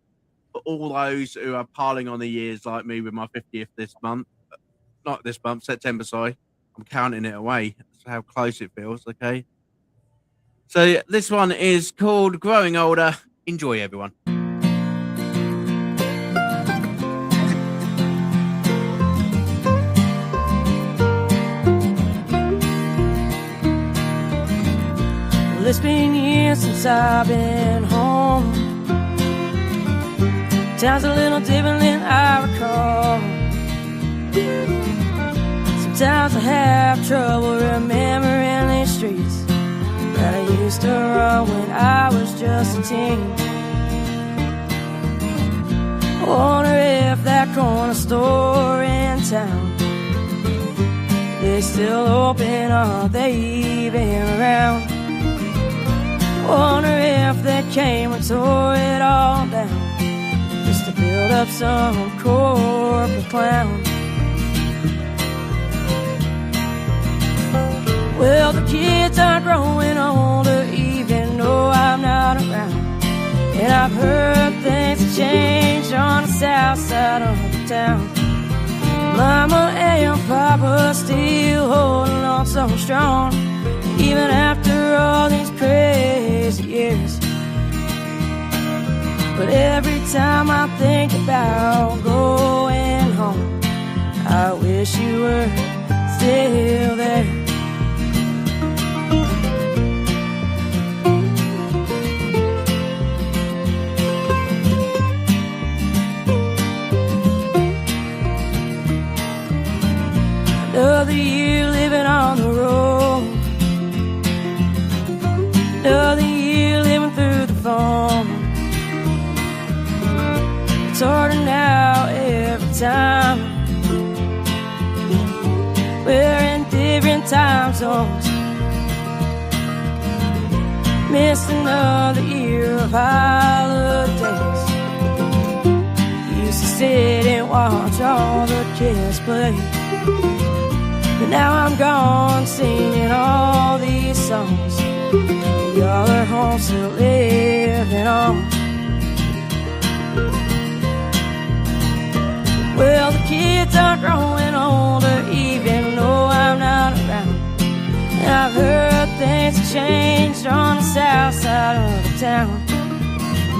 For all those who are piling on the years like me with my 50th this month, not this month, September. Sorry. I'm counting it away. That's how close it feels, okay? So this one is called Growing Older. Enjoy, everyone. Well, it's been years since I've been home. Town's a little different than I recall. Sometimes I have trouble remembering these streets that I used to run when I was just a teen. I wonder if that corner store in town, they still open, are they even around? I wonder if they came and tore it all down just to build up some corporate clown. Well, the kids are growing older even though I'm not around. And I've heard things have changed on the south side of the town. Mama and Papa still holding on so strong. And even after all these crazy years. But every time I think about going home, I wish you were still there. Another year living on the road, another year living through the phone. It's harder now every time. We're in different time zones. Missed another year of holidays. Used to sit and watch all the kids play. But now I'm gone singing all these songs. Y'all are home still living on. Well, the kids are growing older even though I'm not around. And I've heard things have changed on the south side of the town.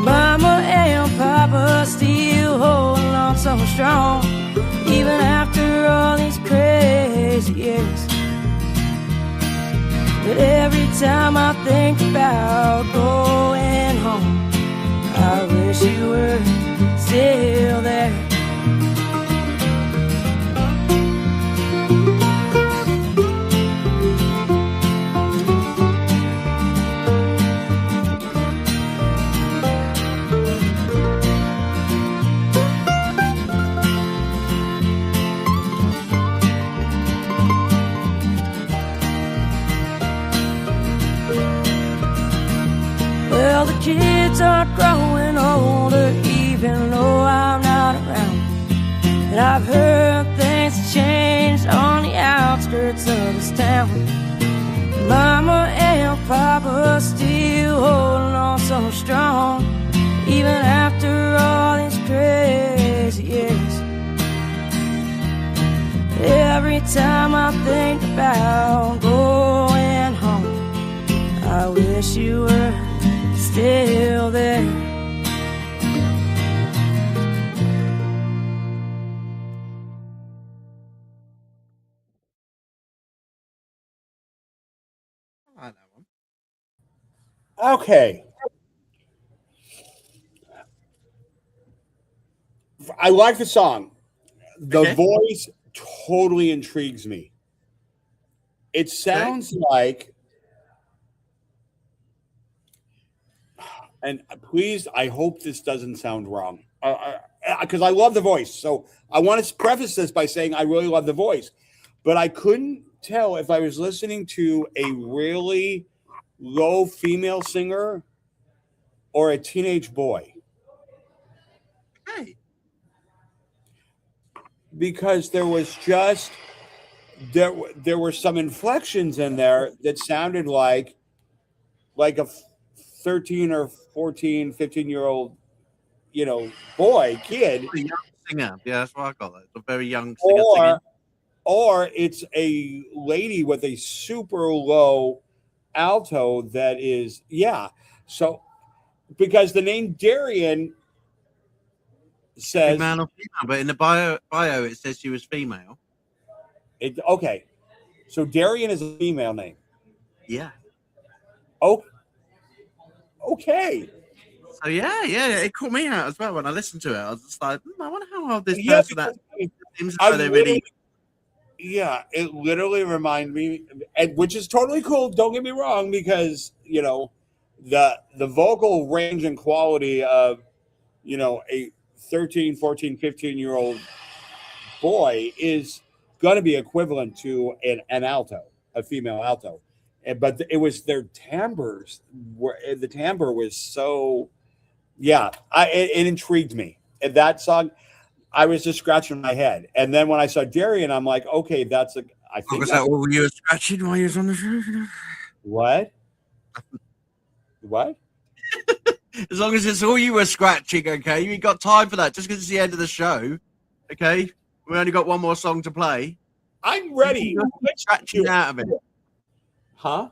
Mama and Papa still holding on so strong, even after all these crazy years. But every time I think about going home, I wish you were still there. Well, the kids are growing older even though I'm not around. And I've heard things have changed on the outskirts of this town. Mama and Papa still holding on so strong, even after all these crazy years. Every time I think about going home, I wish you were still there. I like that one. Okay. I like the song. The voice totally intrigues me. It sounds like, and please, I hope this doesn't sound wrong, because I love the voice. So I want to preface this by saying I really love the voice, but I couldn't tell if I was listening to a really low female singer or a teenage boy. Hey. Because there was just there were some inflections in there that sounded like a 13 or 14, 15-year-old, kid. A young singer. Yeah, that's what I got. It's a very young singer singing. Or it's a lady with a super low alto that is, So because the name Darian says man or female, but in the bio it says she was female. Okay. So Darian is a female name. Yeah. Oh. Okay. So yeah, it caught me out as well when I listened to it. I was just like, I wonder how old this person that seems like they really. Yeah, it literally reminded me, which is totally cool. Don't get me wrong, because the vocal range and quality of a 13, 14, 15-year-old boy is going to be equivalent to an alto, a female alto. But it was their timbres. The timbre was so, it intrigued me. And that song, I was just scratching my head. And then when I saw Darian, I'm like, okay, I think. Was that all you were scratching while you was on the show? What? What? As long as it's all you were scratching, okay? You ain't got time for that just because it's the end of the show, okay? We only got one more song to play. I'm ready. Scratching out of it. Huh?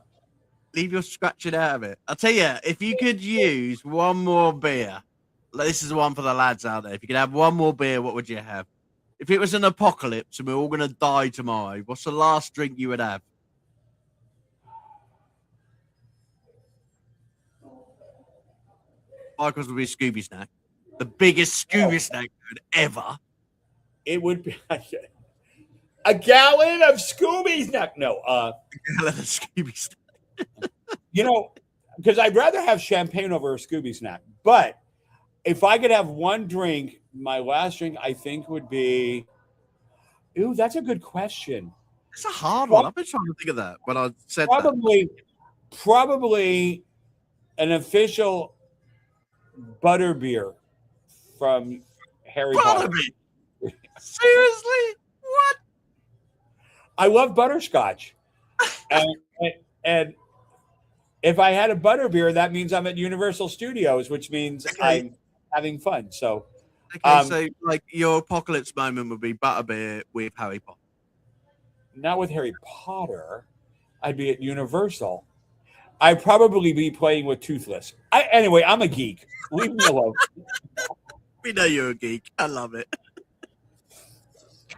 Leave your scratching out of it. I'll tell you, if you could use one more beer, like, this is one for the lads out there. If you could have one more beer, what would you have? If it was an apocalypse and we're all going to die tomorrow, what's the last drink you would have? Michael's would be Scooby Snack. The biggest Scooby Snack ever. It would be a gallon of Scooby Snack. No, A gallon of Scooby Snack. you know, because I'd rather have champagne over a Scooby Snack. But if I could have one drink, my last drink, I think, would be. Ooh, that's a good question. It's a hard one. I've been trying to think of that when I said probably an official butterbeer from Harry Potter. Seriously? What? I love butterscotch. and if I had a butterbeer, that means I'm at Universal Studios, which means I'm having fun. So, so like your apocalypse moment would be butterbeer with Harry Potter. Not with Harry Potter. I'd be at Universal. I'd probably be playing with Toothless. Anyway, I'm a geek. Leave me alone. We know you're a geek. I love it.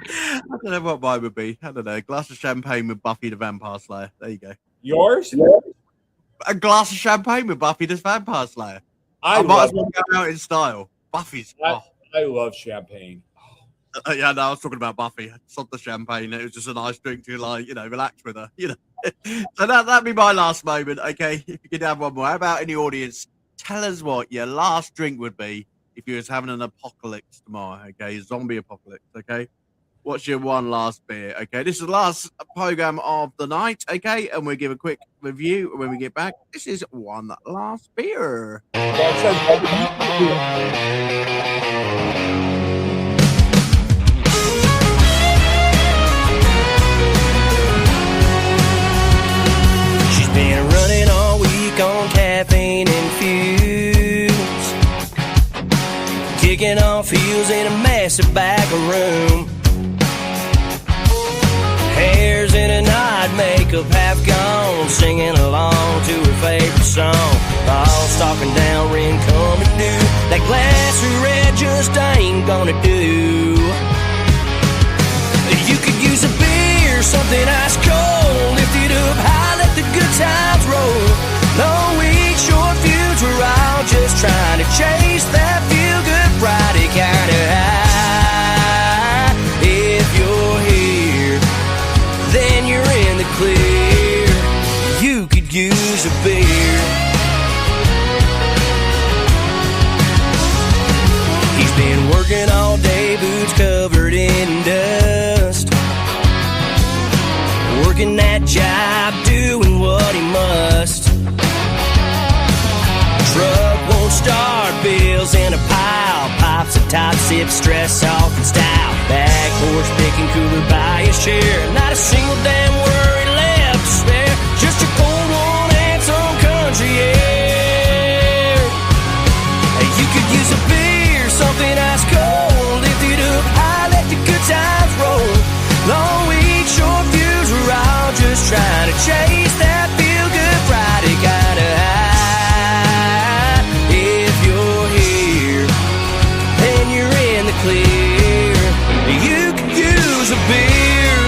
I don't know what mine would be. I don't know. A glass of champagne with Buffy the Vampire Slayer. There you go. Yours? A glass of champagne with Buffy the Vampire Slayer. I might as well go out in style. Buffy's. I love champagne. Yeah, no, I was talking about Buffy. I sold the champagne. It was just a nice drink to, like, you know, relax with her. You know, so that'd be my last moment. Okay, if you could have one more. How about in the audience? Tell us what your last drink would be if you was having an apocalypse tomorrow. Okay, zombie apocalypse. Okay, what's your one last beer? Okay, this is the last program of the night. Okay, and we'll give a quick review when we get back. This is one last beer. Been running all week on caffeine infused, kicking off heels in a massive back room. Hair's in a knot, makeup half gone, singing along to her favorite song. All stalking down, rain coming due. That glass of red just ain't gonna do. You could use a beer, something ice cold, lift it up high, let the good times roll. Long week, short fuse, we're all just trying to chase that feel-good Friday kind of high. If you're here, then you're in the clear. You could use a beer. He's been working all day, boots covered in dust, working that job, doing what he must. Truck won't start, bills in a pile, pops a top, sip, stress off in style. Back horse picking cooler by his chair, not a single damn worry left to spare. Just a cold one and some country air. You could use a beer, something ice cold, lift it up high, let the good times roll. Long week, short fuse, we're all just trying to chase that feel-good Friday kind of high. If you're here, then you're in the clear. You could use a beer.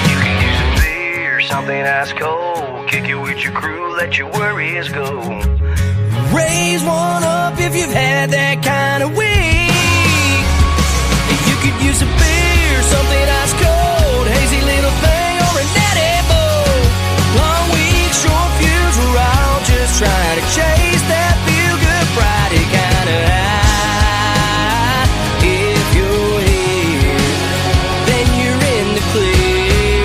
You could use a beer, something ice cold, kick it with your crew, let your worries go. Raise one up if you've had that kind of week. You could use a beer, something ice cold, hazy little thing or a natty bow. Long week, short fuse, we're all just trying to chase that feel-good Friday kind of high. If you're here, then you're in the clear.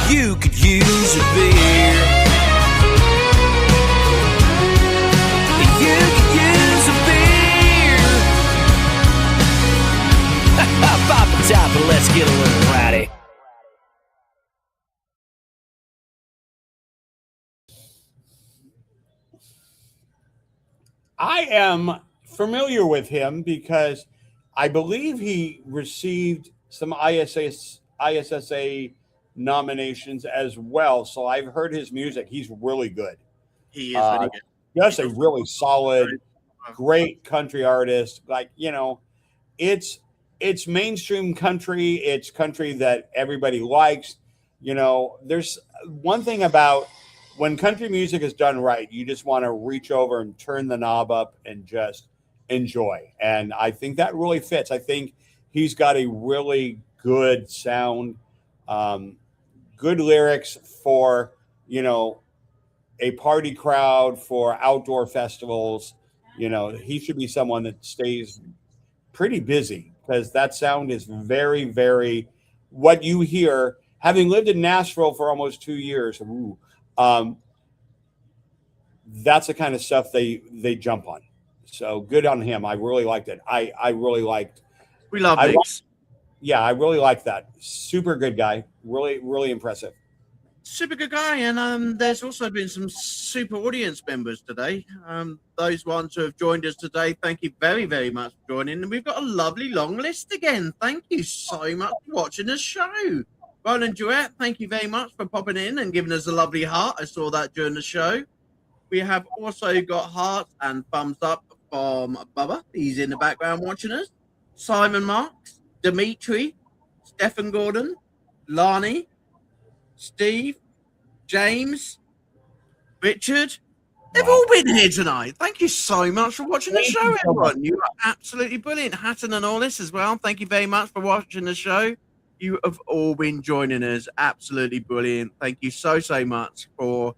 You could use a beer. You could use a beer. Pop the top and let's get a little rowdy. I am familiar with him because I believe he received some ISSA nominations as well. So I've heard his music. He's really good. He is really good. Just a really solid, great country artist. Like, you know, it's mainstream country. It's country that everybody likes. You know, there's one thing about when country music is done right, you just want to reach over and turn the knob up and just enjoy. And I think that really fits. I think he's got a really good sound, good lyrics for, you know, a party crowd, for outdoor festivals. You know, he should be someone that stays pretty busy because that sound is very, very what you hear. Having lived in Nashville for almost 2 years, that's the kind of stuff they jump on. So good on him. I really liked it. I really liked. We love Mix. Yeah, I really liked that. Super good guy. Really, really impressive. Super good guy. And there's also been some super audience members today. Those ones who have joined us today, thank you very, very much for joining. And we've got a lovely long list again. Thank you so much for watching the show. Roland Duet, thank you very much for popping in and giving us a lovely heart. I saw that during the show. We have also got hearts and thumbs up from Bubba. He's in the background watching us. Simon Marks, Dimitri, Stephen Gordon, Lani, Steve, James, Richard. They've all been here tonight. Thank you so much for watching the show, everyone. You are absolutely brilliant. Hatton and all this as well. Thank you very much for watching the show. You have all been joining us. Absolutely brilliant. Thank you so much for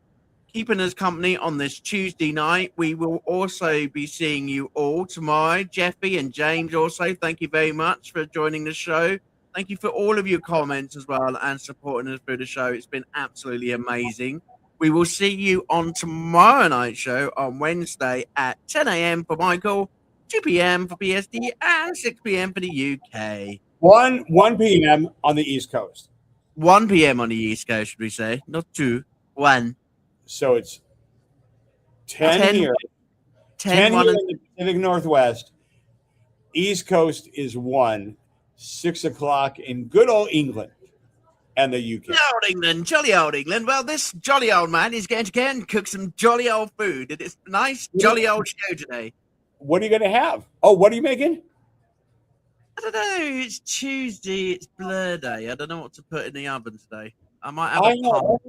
keeping us company on this Tuesday night. We will also be seeing you all tomorrow. Jeffy and James also, thank you very much for joining the show. Thank you for all of your comments as well and supporting us through the show. It's been absolutely amazing. We will see you on tomorrow night's show on Wednesday at 10 a.m. for Michael, 2 p.m. for PSD, and 6 p.m. for the UK. 1 p.m. on the East Coast. 1 p.m. on the East Coast, should we say? Not 2, 1. So it's 10 here. 10 here in the Pacific Northwest. East Coast is 1. 6 o'clock in good old England and the UK. Jolly old England, jolly old England. Well, this jolly old man is going to go and cook some jolly old food. And it's a nice, jolly old show today. What are you going to have? Oh, what are you making? I don't know. It's Tuesday. It's Blur Day. I don't know what to put in the oven today. I might have a pump.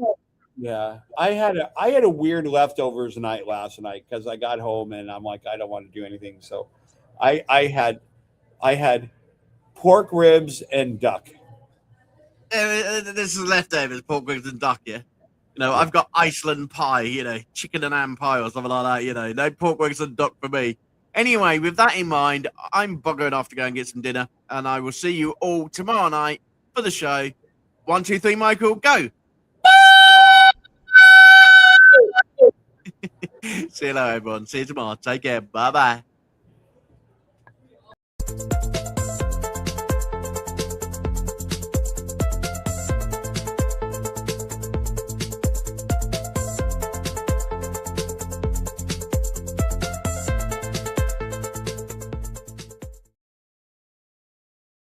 Yeah, I had a weird leftovers night last night because I got home and I'm like, I don't want to do anything. So I had pork ribs and duck. This is leftovers, pork ribs and duck, yeah? You know, I've got Iceland pie, you know, chicken and ham pie or something like that, you know. No pork ribs and duck for me. Anyway, with that in mind, I'm buggering off to go and get some dinner. And I will see you all tomorrow night for the show. 1, 2, 3, Michael, go! See you later, everyone. See you tomorrow. Take care. Bye-bye.